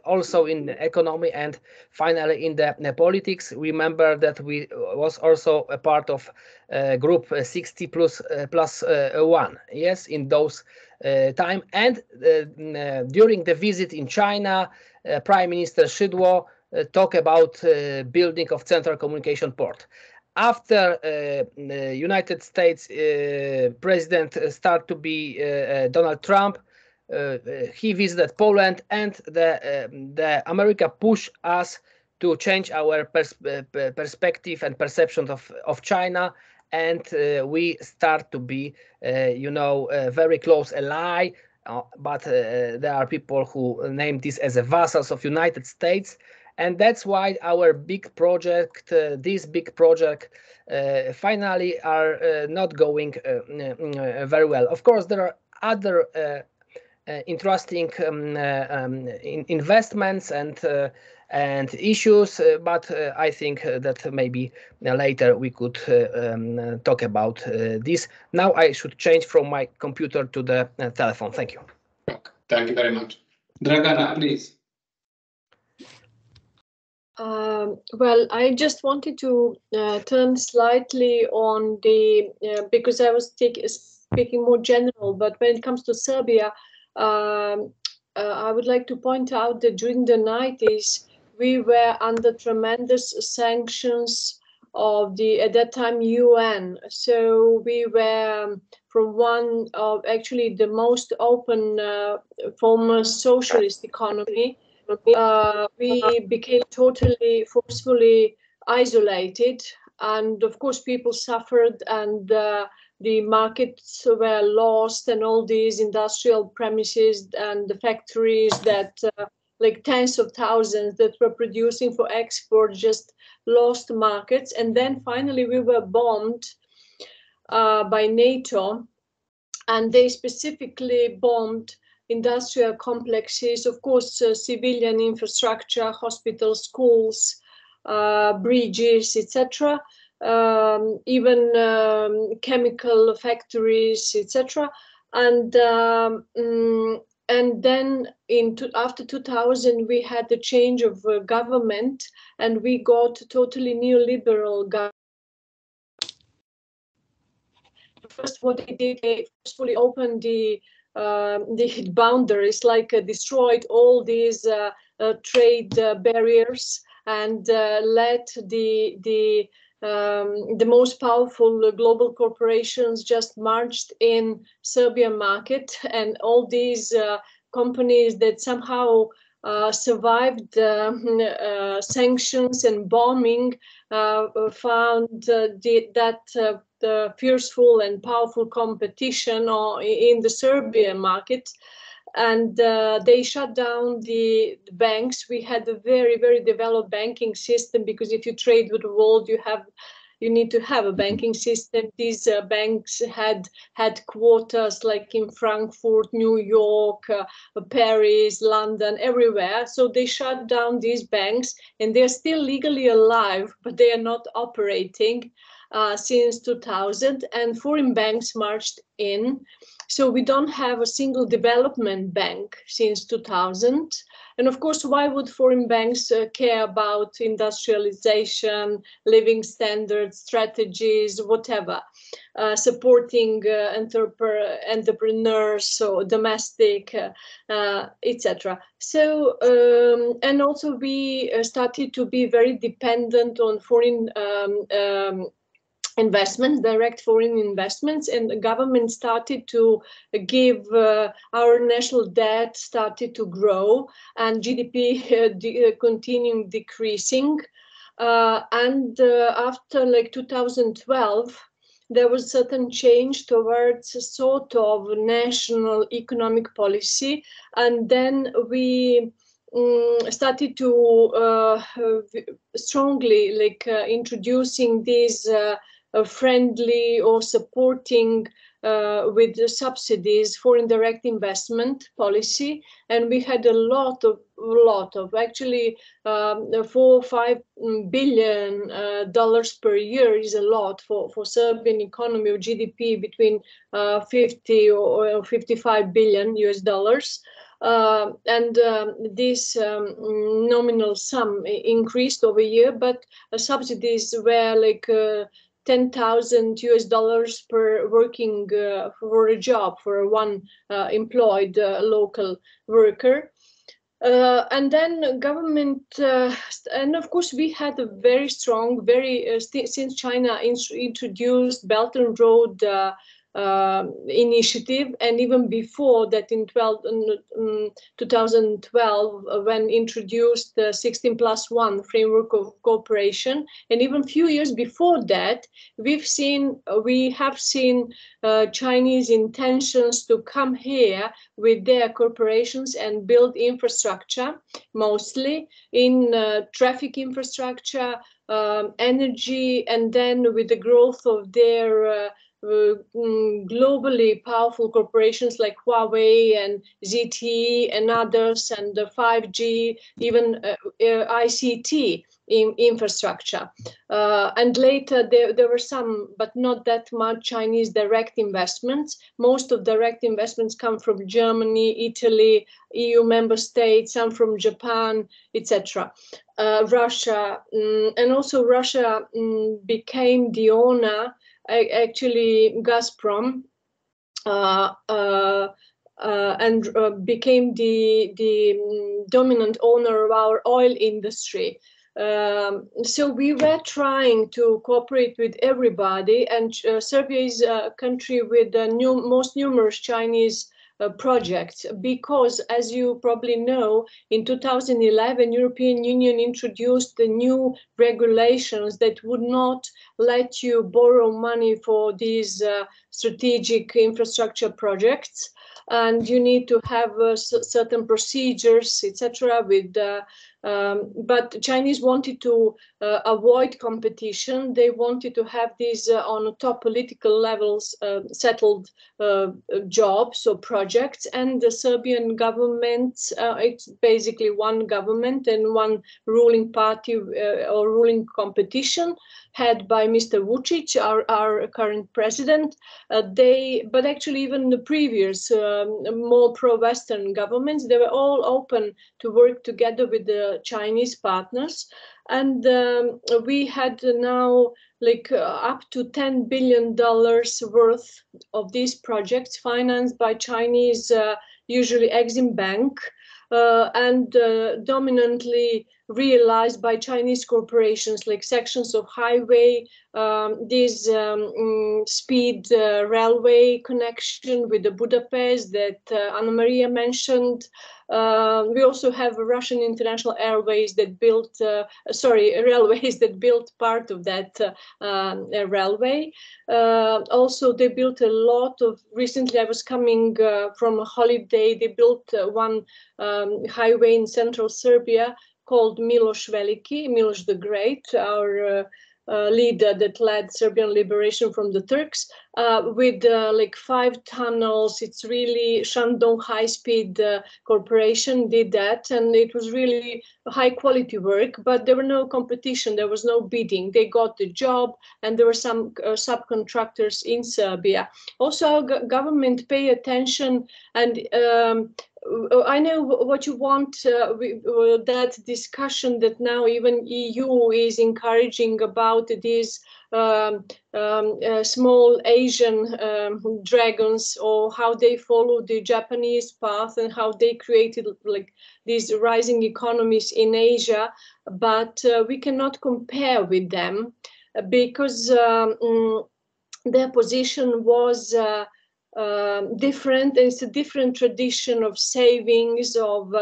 also in economy and finally in the politics. Remember that we was also a part of group 60 plus 1, yes, in those time. And during the visit in China, Prime Minister Szydło talked about building of Central Communication Port. After United States president started to be Donald Trump, he visited Poland, and the America pushed us to change our perspective and perception of China, and we start to be, very close ally. But there are people who name this as a vassals of United States, and that's why our big project, this big project, finally are not going very well. Of course, there are other interesting investments and issues, but I think that maybe later we could talk about this. Now I should change from my computer to the telephone. Thank you. Thank you very much. Dragana, please. Well, I just wanted to turn slightly on the, because I was speaking more general, but when it comes to Serbia, I would like to point out that during the 90s, we were under tremendous sanctions of the, at that time, UN. So we were from one of actually the most open former socialist economy. We became totally forcefully isolated, and of course people suffered, and the markets were lost, and all these industrial premises and the factories that like tens of thousands that were producing for export just lost markets. And then finally we were bombed by NATO, and they specifically bombed industrial complexes, of course, civilian infrastructure, hospitals, schools, bridges, etc., even chemical factories, etc. And then after 2000, we had the change of government, and we got totally neoliberal government. First, what they did, they forcefully opened the boundaries, like destroyed all these trade barriers, and let the most powerful global corporations just marched in Serbian market, and all these companies that somehow survived sanctions and bombing found that the fierceful and powerful competition in the Serbian market, and they shut down the banks. We had a very, very developed banking system, because if you trade with the world, you need to have a banking system. These banks had headquarters like in Frankfurt, New York, Paris, London, everywhere. So they shut down these banks, and they're still legally alive, but they are not operating since 2000, and foreign banks marched in. So we don't have a single development bank since 2000. And of course, why would foreign banks care about industrialization, living standards, strategies, whatever, supporting entrepreneurs, or domestic, etc. So, and also we started to be very dependent on foreign investments, direct foreign investments, and the government started to give, our national debt started to grow, and GDP continuing decreasing. And after like 2012, there was certain change towards a sort of national economic policy, and then we started to strongly introducing these friendly or supporting with the subsidies foreign direct investment policy, and we had a lot of actually $4-5 billion per year is a lot for Serbian economy, or GDP between 50 or 55 billion US dollars. And this nominal sum increased over year, but subsidies were like 10,000 US dollars per working for a job for one employed local worker. And then government, and of course we had a very strong, since China introduced Belt and Road initiative, and even before that in 2012 when introduced the 16+1 framework of cooperation, and even a few years before that we have seen Chinese intentions to come here with their corporations and build infrastructure, mostly in traffic infrastructure, energy, and then with the growth of their globally powerful corporations like Huawei and ZTE and others, and the 5G, even ICT infrastructure. And later there were some, but not that much, Chinese direct investments. Most of direct investments come from Germany, Italy, EU member states, some from Japan, etc. Russia, and also Russia became the owner, actually Gazprom, and became the dominant owner of our oil industry. So we were trying to cooperate with everybody, and Serbia is a country with the most numerous Chinese projects, because, as you probably know, in 2011 European Union introduced the new regulations that would not let you borrow money for these strategic infrastructure projects, and you need to have certain procedures, etc. With but Chinese wanted to avoid competition. They wanted to have these on top political levels settled jobs or projects, and the Serbian government, it's basically one government and one ruling party or ruling competition, head by Mr. Vučić, our current president. But actually even the previous more pro-Western governments, they were all open to work together with the Chinese partners. And we had now like up to $10 billion worth of these projects financed by Chinese, usually Exim Bank, and dominantly realized by Chinese corporations, like sections of highway, this speed railway connection with the Budapest that Annamária mentioned. We also have Russian International Airways that built, railways that built part of that railway. Also, they built a lot of, recently I was coming from a holiday, they built one highway in central Serbia called Miloš Veliki, Miloš the Great, our leader that led Serbian liberation from the Turks, with like 5 tunnels. It's really Shandong High Speed Corporation did that, and it was really high quality work, but there were no competition, there was no bidding. They got the job, and there were some subcontractors in Serbia. Also, our government pay attention, and I know what you want, that discussion that now even EU is encouraging about these small Asian dragons, or how they follow the Japanese path and how they created like these rising economies in Asia. But we cannot compare with them because their position was different. It's a different tradition of savings, of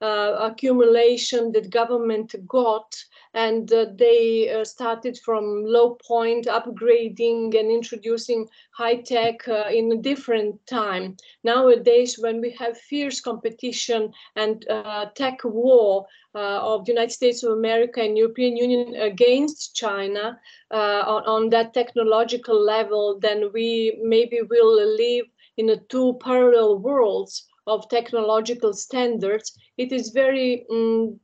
accumulation that government got, and they started from low point, upgrading and introducing high tech in a different time. Nowadays, when we have fierce competition and tech war of the United States of America and European Union against China on that technological level, then we maybe will live in a 2 parallel worlds of technological standards. It is very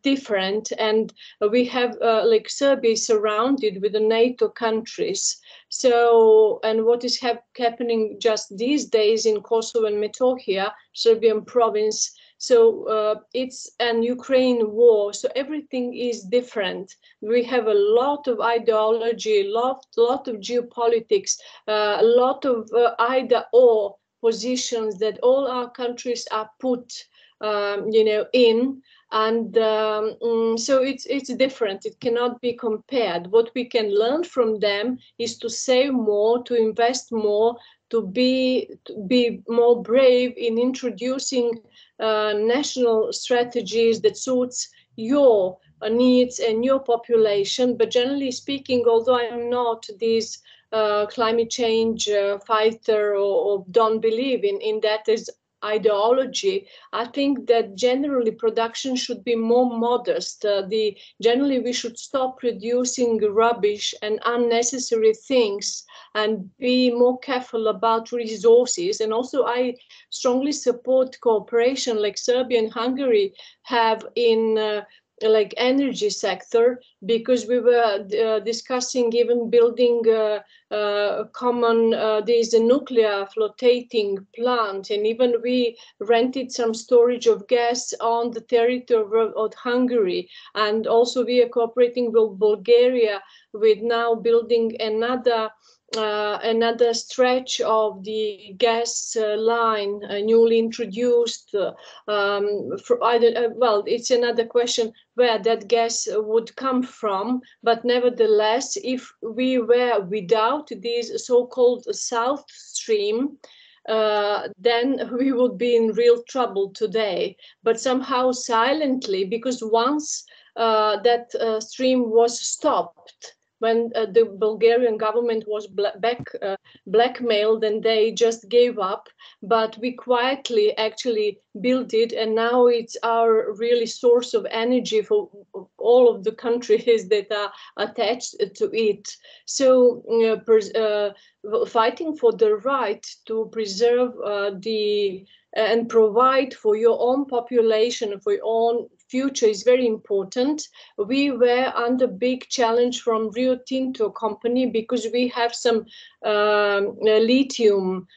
different, and we have like Serbia is surrounded with the NATO countries. So, and what is happening just these days in Kosovo and Metohija, Serbian province. So it's an Ukraine war. So everything is different. We have a lot of ideology, a lot of geopolitics, a lot of either-or positions that all our countries are put, in. And so it's different. It cannot be compared. What we can learn from them is to save more, to invest more, to be more brave in introducing national strategies that suits your needs and your population. But generally speaking, although I'm not this climate change fighter or don't believe in that as ideology, I think that generally production should be more modest. Generally we should stop producing rubbish and unnecessary things and be more careful about resources. And also I strongly support cooperation like Serbia and Hungary have in like energy sector, because we were discussing even building common there's a nuclear flotating plant, and even we rented some storage of gas on the territory of Hungary. And also we are cooperating with Bulgaria with now building another stretch of the gas line newly introduced. Well, it's another question where that gas would come from, but nevertheless, if we were without this so-called South Stream, then we would be in real trouble today. But somehow silently, because once that stream was stopped, when the Bulgarian government was blackmailed, and they just gave up, but we quietly actually built it, and now it's our really source of energy for all of the countries that are attached to it. So fighting for the right to preserve and provide for your own population, for your own future is very important. We were under big challenge from Rio Tinto company because we have some lithium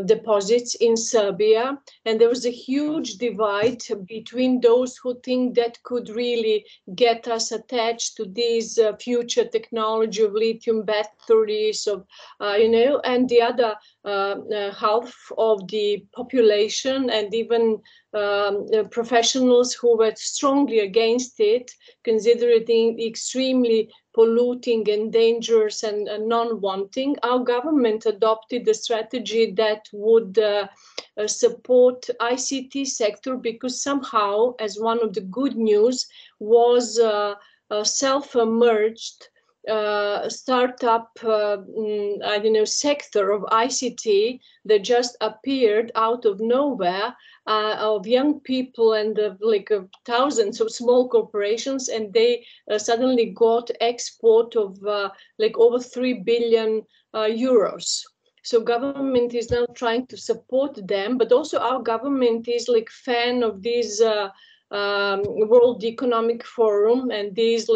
deposits in Serbia, and there was a huge divide between those who think that could really get us attached to this future technology of lithium batteries, of and the other half of the population, and even professionals who were strongly against it, considering it extremely polluting and dangerous and non-wanting. Our government adopted a strategy that would support ICT sector, because somehow, as one of the good news, was a self-emerged startup sector of ICT that just appeared out of nowhere, of young people and thousands of small corporations, and they suddenly got export of over 3 billion euros. So government is now trying to support them, but also our government is fan of this World Economic Forum and these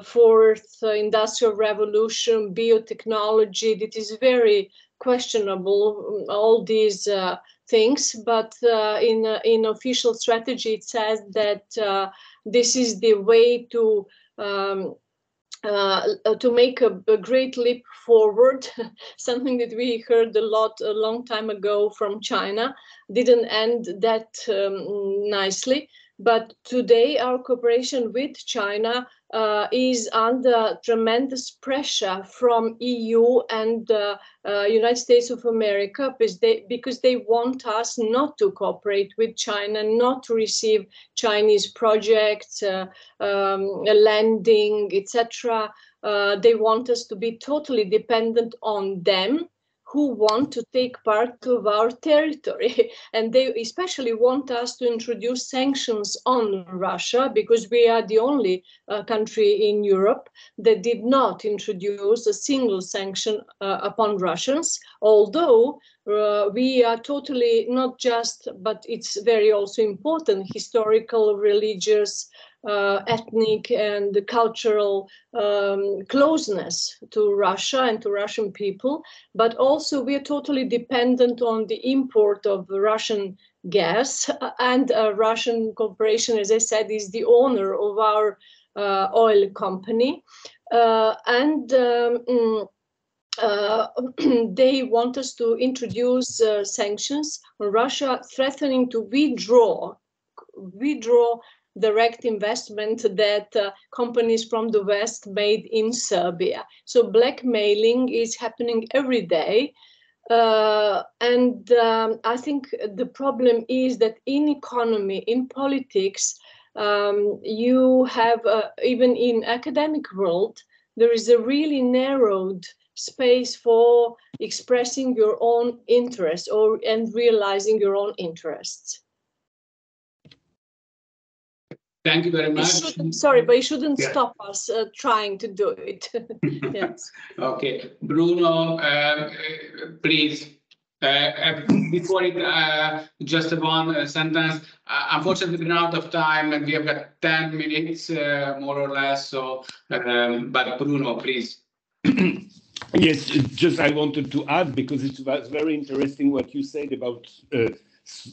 fourth industrial revolution, biotechnology. That is very questionable, all these things, but in official strategy it says that this is the way to make a great leap forward. Something that we heard a long time ago from China. Didn't end that nicely, but today our cooperation with China is under tremendous pressure from EU and United States of America, because they want us not to cooperate with China, not to receive Chinese projects, lending, etc. They want us to be totally dependent on them, who want to take part of our territory. And they especially want us to introduce sanctions on Russia, because we are the only country in Europe that did not introduce a single sanction upon Russians, although we are totally not just, but it's very also important, historical, religious, ethnic and cultural closeness to Russia and to Russian people, but also we are totally dependent on the import of Russian gas, and Russian corporation, as I said, is the owner of our oil company, they want us to introduce sanctions on Russia, threatening to withdraw direct investment that companies from the West made in Serbia. So blackmailing is happening every day. I think the problem is that in economy, in politics, you have, even in academic world, there is a really narrowed space for expressing your own interests and realizing your own interests. Thank you very much. Sorry, but you shouldn't stop us trying to do it. Yes. Okay, Bruno, please. Before it, just one sentence. Unfortunately, we're out of time, and we have got 10 minutes, more or less. So, but Bruno, please. Yes, just I wanted to add, because it was very interesting what you said about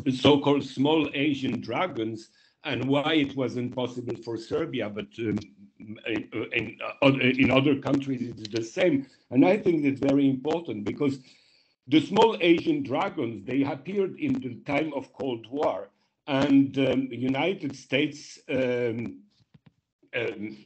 so-called small Asian dragons and why it wasn't possible for Serbia, but in other countries it's the same. And I think it's very important, because the small Asian dragons, they appeared in the time of Cold War, and the United States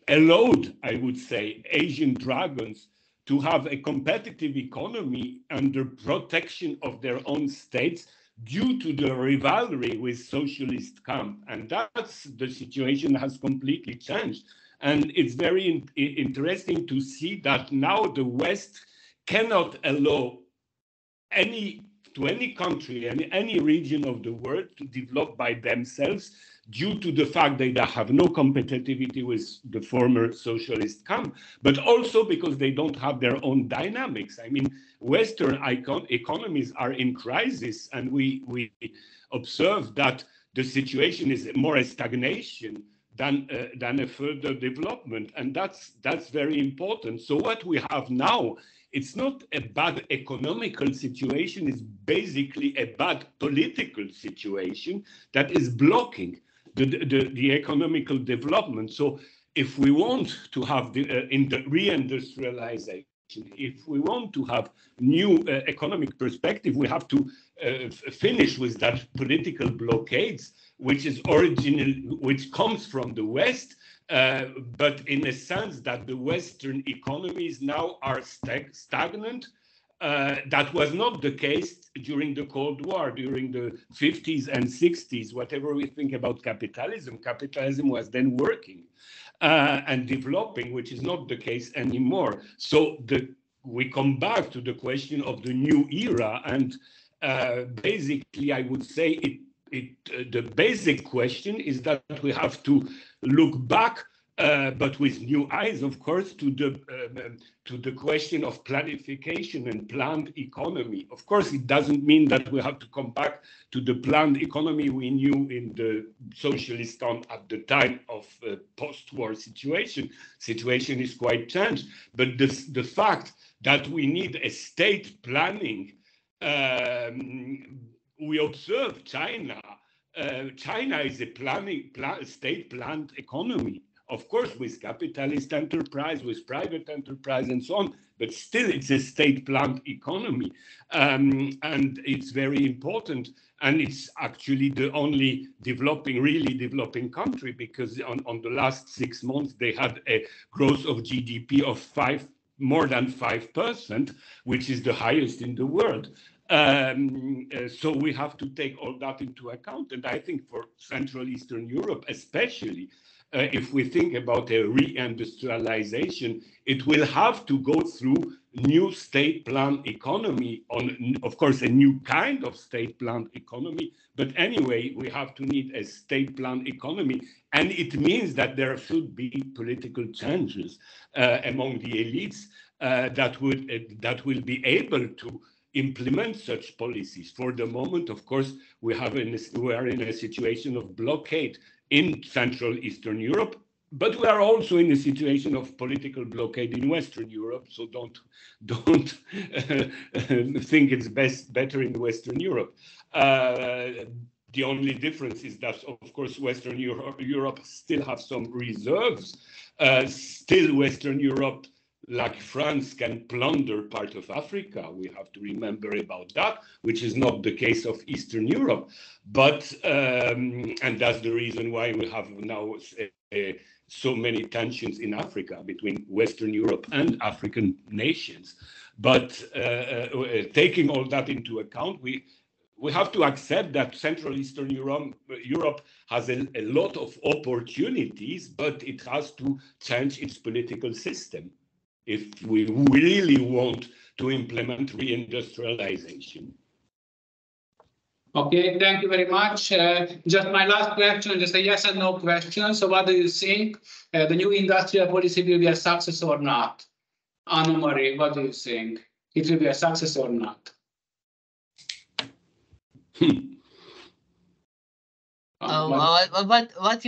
allowed, I would say, Asian dragons to have a competitive economy under protection of their own states due to the rivalry with socialist camp. And that's the situation has completely changed. And it's very interesting to see that now the West cannot allow any country, any region of the world to develop by themselves due to the fact that they have no competitivity with the former socialist camp, but also because they don't have their own dynamics. I mean, Western economies are in crisis, and we observe that the situation is more a stagnation than a further development, and that's very important. So what we have now, it's not a bad economical situation, it's basically a bad political situation that is blocking the economical development. So if we want to have the reindustrialization, if we want to have new economic perspective, we have to finish with that political blockades, which comes from the West, but in a sense that the Western economies now are stagnant. That was not the case during the Cold War, during the 50s and 60s. Whatever we think about capitalism, capitalism was then working and developing, which is not the case anymore. So we come back to the question of the new era, and basically I would say the basic question is that we have to look back, but with new eyes, of course, to the question of planification and planned economy. Of course, it doesn't mean that we have to come back to the planned economy we knew in the socialist town at the time of post-war situation. Situation is quite changed, but the fact that we need a state planning, we observe China. China is a state-planned economy, of course, with capitalist enterprise, with private enterprise, and so on. But still, it's a state-planned economy, and it's very important. And it's actually the only really developing country, because on the last 6 months they had a growth of GDP of more than 5%, which is the highest in the world. So we have to take all that into account. And I think for Central Eastern Europe, especially, if we think about a reindustrialization, it will have to go through new state planned economy, of course, a new kind of state planned economy. But anyway, we have to need a state planned economy. And it means that there should be political changes among the elites that will be able to implement such policies. For the moment, of course, we are in a situation of blockade in Central Eastern Europe, but we are also in a situation of political blockade in Western Europe. So don't think it's better in Western Europe. The only difference is that, of course, Western Europe still have some reserves. Still, Western Europe, like France, can plunder part of Africa. We have to remember about that, which is not the case of Eastern Europe. But and that's the reason why we have now so many tensions in Africa between Western Europe and African nations. But taking all that into account, we have to accept that Central Eastern Europe has a lot of opportunities, but it has to change its political system if we really want to implement reindustrialization. Okay, thank you very much. Just my last question, just a yes and no question. So what do you think? The new industrial policy will be a success or not? Annamária, what do you think? It will be a success or not? What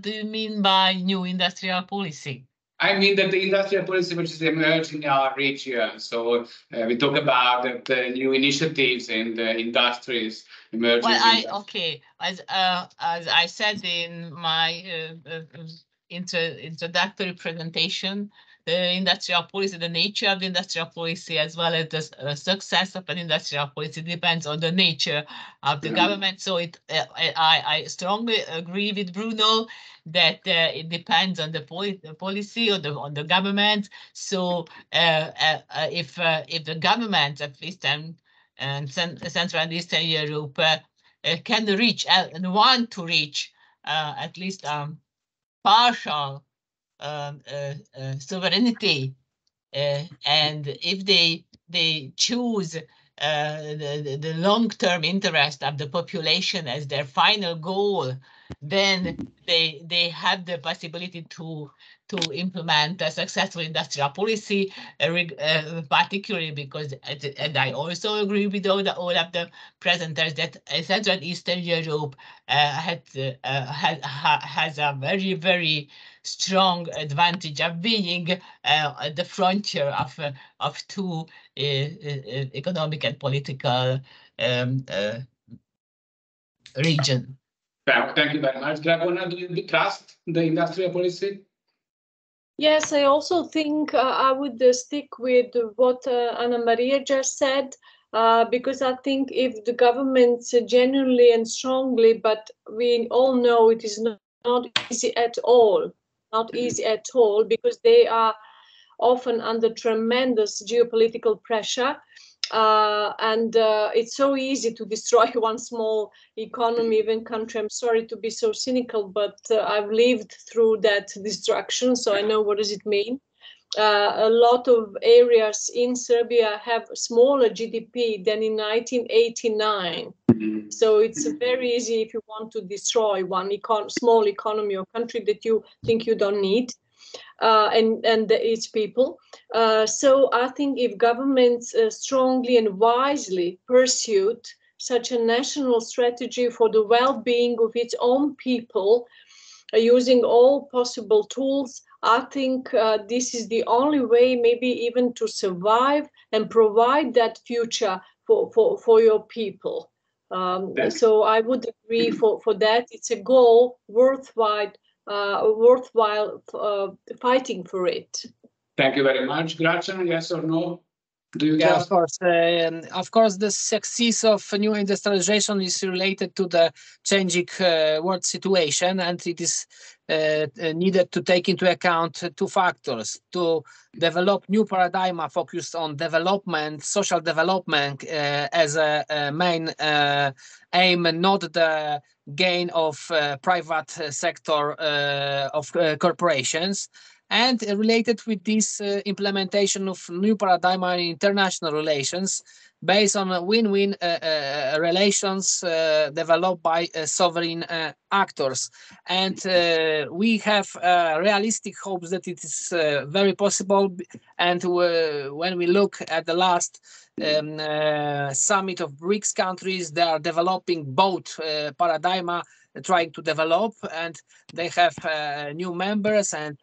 do you mean by new industrial policy? I mean that the industrial policy which is emerging in our region. So we talk about the new initiatives in the industries emerging. Well, okay, as I said in my introductory presentation, the industrial policy, the nature of the industrial policy, as well as the success of an industrial policy, depends on the nature of the government. So I strongly agree with Bruno that it depends on the policy or on the government. So if the government of Eastern and Central and Eastern Europe can reach and want to reach at least partial sovereignty, and if they choose the long-term interest of the population as their final goal, then they have the possibility to implement a successful industrial policy, particularly because, and I also agree with all of the presenters, that Central and Eastern Europe has a very, very strong advantage of being at the frontier of two economic and political region. Thank you very much. Dragana, do you trust the industrial policy? Yes, I also think I would stick with what Annamária just said, because I think if the governments genuinely and strongly, but we all know it is not easy at all, because they are often under tremendous geopolitical pressure. And it's so easy to destroy one small economy, even country. I'm sorry to be so cynical, but I've lived through that destruction, so I know what does it mean. A lot of areas in Serbia have smaller GDP than in 1989. So it's very easy if you want to destroy one small economy or country that you think you don't need. And its people. So I think if governments strongly and wisely pursued such a national strategy for the well-being of its own people, using all possible tools, I think this is the only way maybe even to survive and provide that future for your people. So I would agree for that. It's a goal worthwhile fighting for it. Thank you very much. Gracjan, yes or no? Do you Yeah, of course. Of course, the success of new industrialization is related to the changing world situation, and it is needed to take into account two factors: to develop new paradigm focused on development, social development as a main aim, not the gain of private sector of corporations. And related with this implementation of new paradigm in international relations based on win-win relations developed by sovereign actors. And we have realistic hopes that it is very possible. And when we look at the last summit of BRICS countries, they are developing both paradigm, trying to develop, and they have new members, and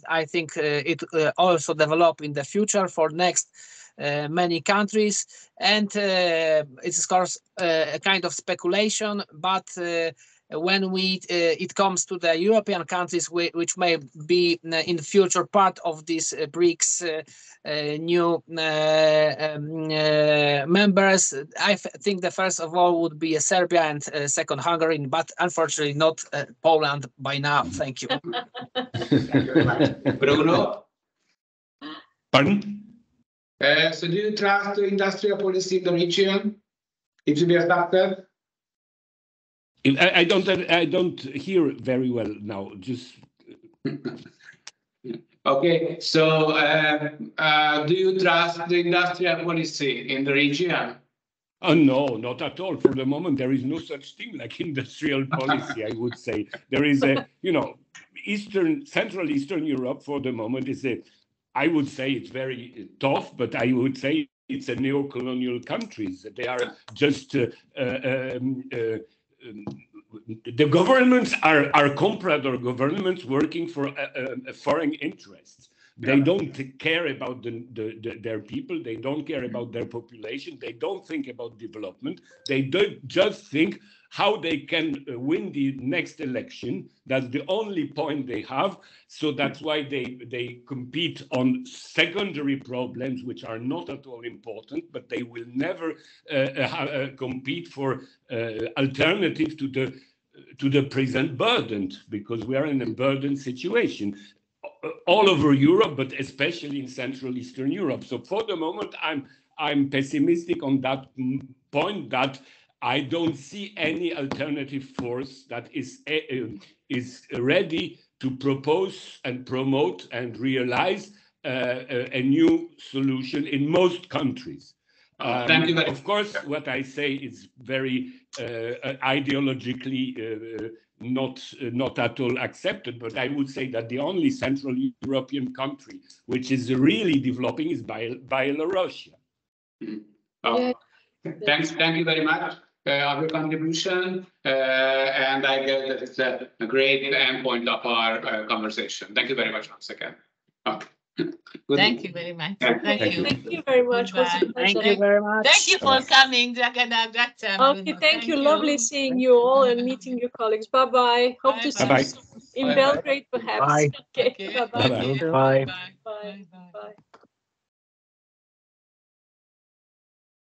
I think it also develop in the future for next many countries. And it's of course a kind of speculation, but when it comes to the European countries, which may be in the future part of this BRICS new members, I think the first of all would be Serbia and second Hungary, but unfortunately not Poland by now. Thank you. Thank you very much. Bruno? Pardon? So do you trust the industrial policy in the region? It should be adapted? I don't hear very well now. Just okay. So do you trust the industrial policy in the region? No, not at all. For the moment, there is no such thing like industrial policy. I would say there is a, Central Eastern Europe for the moment is I would say it's very tough, but I would say it's a neo-colonial countries. They are just the governments are comprador governments working for foreign interests. They don't care about their people. They don't care about their population. They don't think about development. They just think how they can win the next election. That's the only point they have. So that's why they compete on secondary problems, which are not at all important, but they will never compete for alternatives to the present burden, because we are in a burden situation all over Europe, but especially in Central Eastern Europe. So for the moment, I'm pessimistic on that point, that I don't see any alternative force that is ready to propose and promote and realize a new solution in most countries. Thank you very much. Of course, what I say is very ideologically not at all accepted, but I would say that the only Central European country which is really developing is Belarus. Yeah. Thank you very much for your contribution, and I guess that it's a great endpoint of our conversation. Thank you very much once again. Thank you very much. Thank you. Thank you very much. Thank you very much. Thank you for coming, Dragana. Okay, thank you. Lovely seeing you all and meeting your colleagues. Bye-bye. Hope to see you soon in Belgrade, perhaps. Bye. Okay, bye-bye. Bye-bye. Bye. Bye. Bye.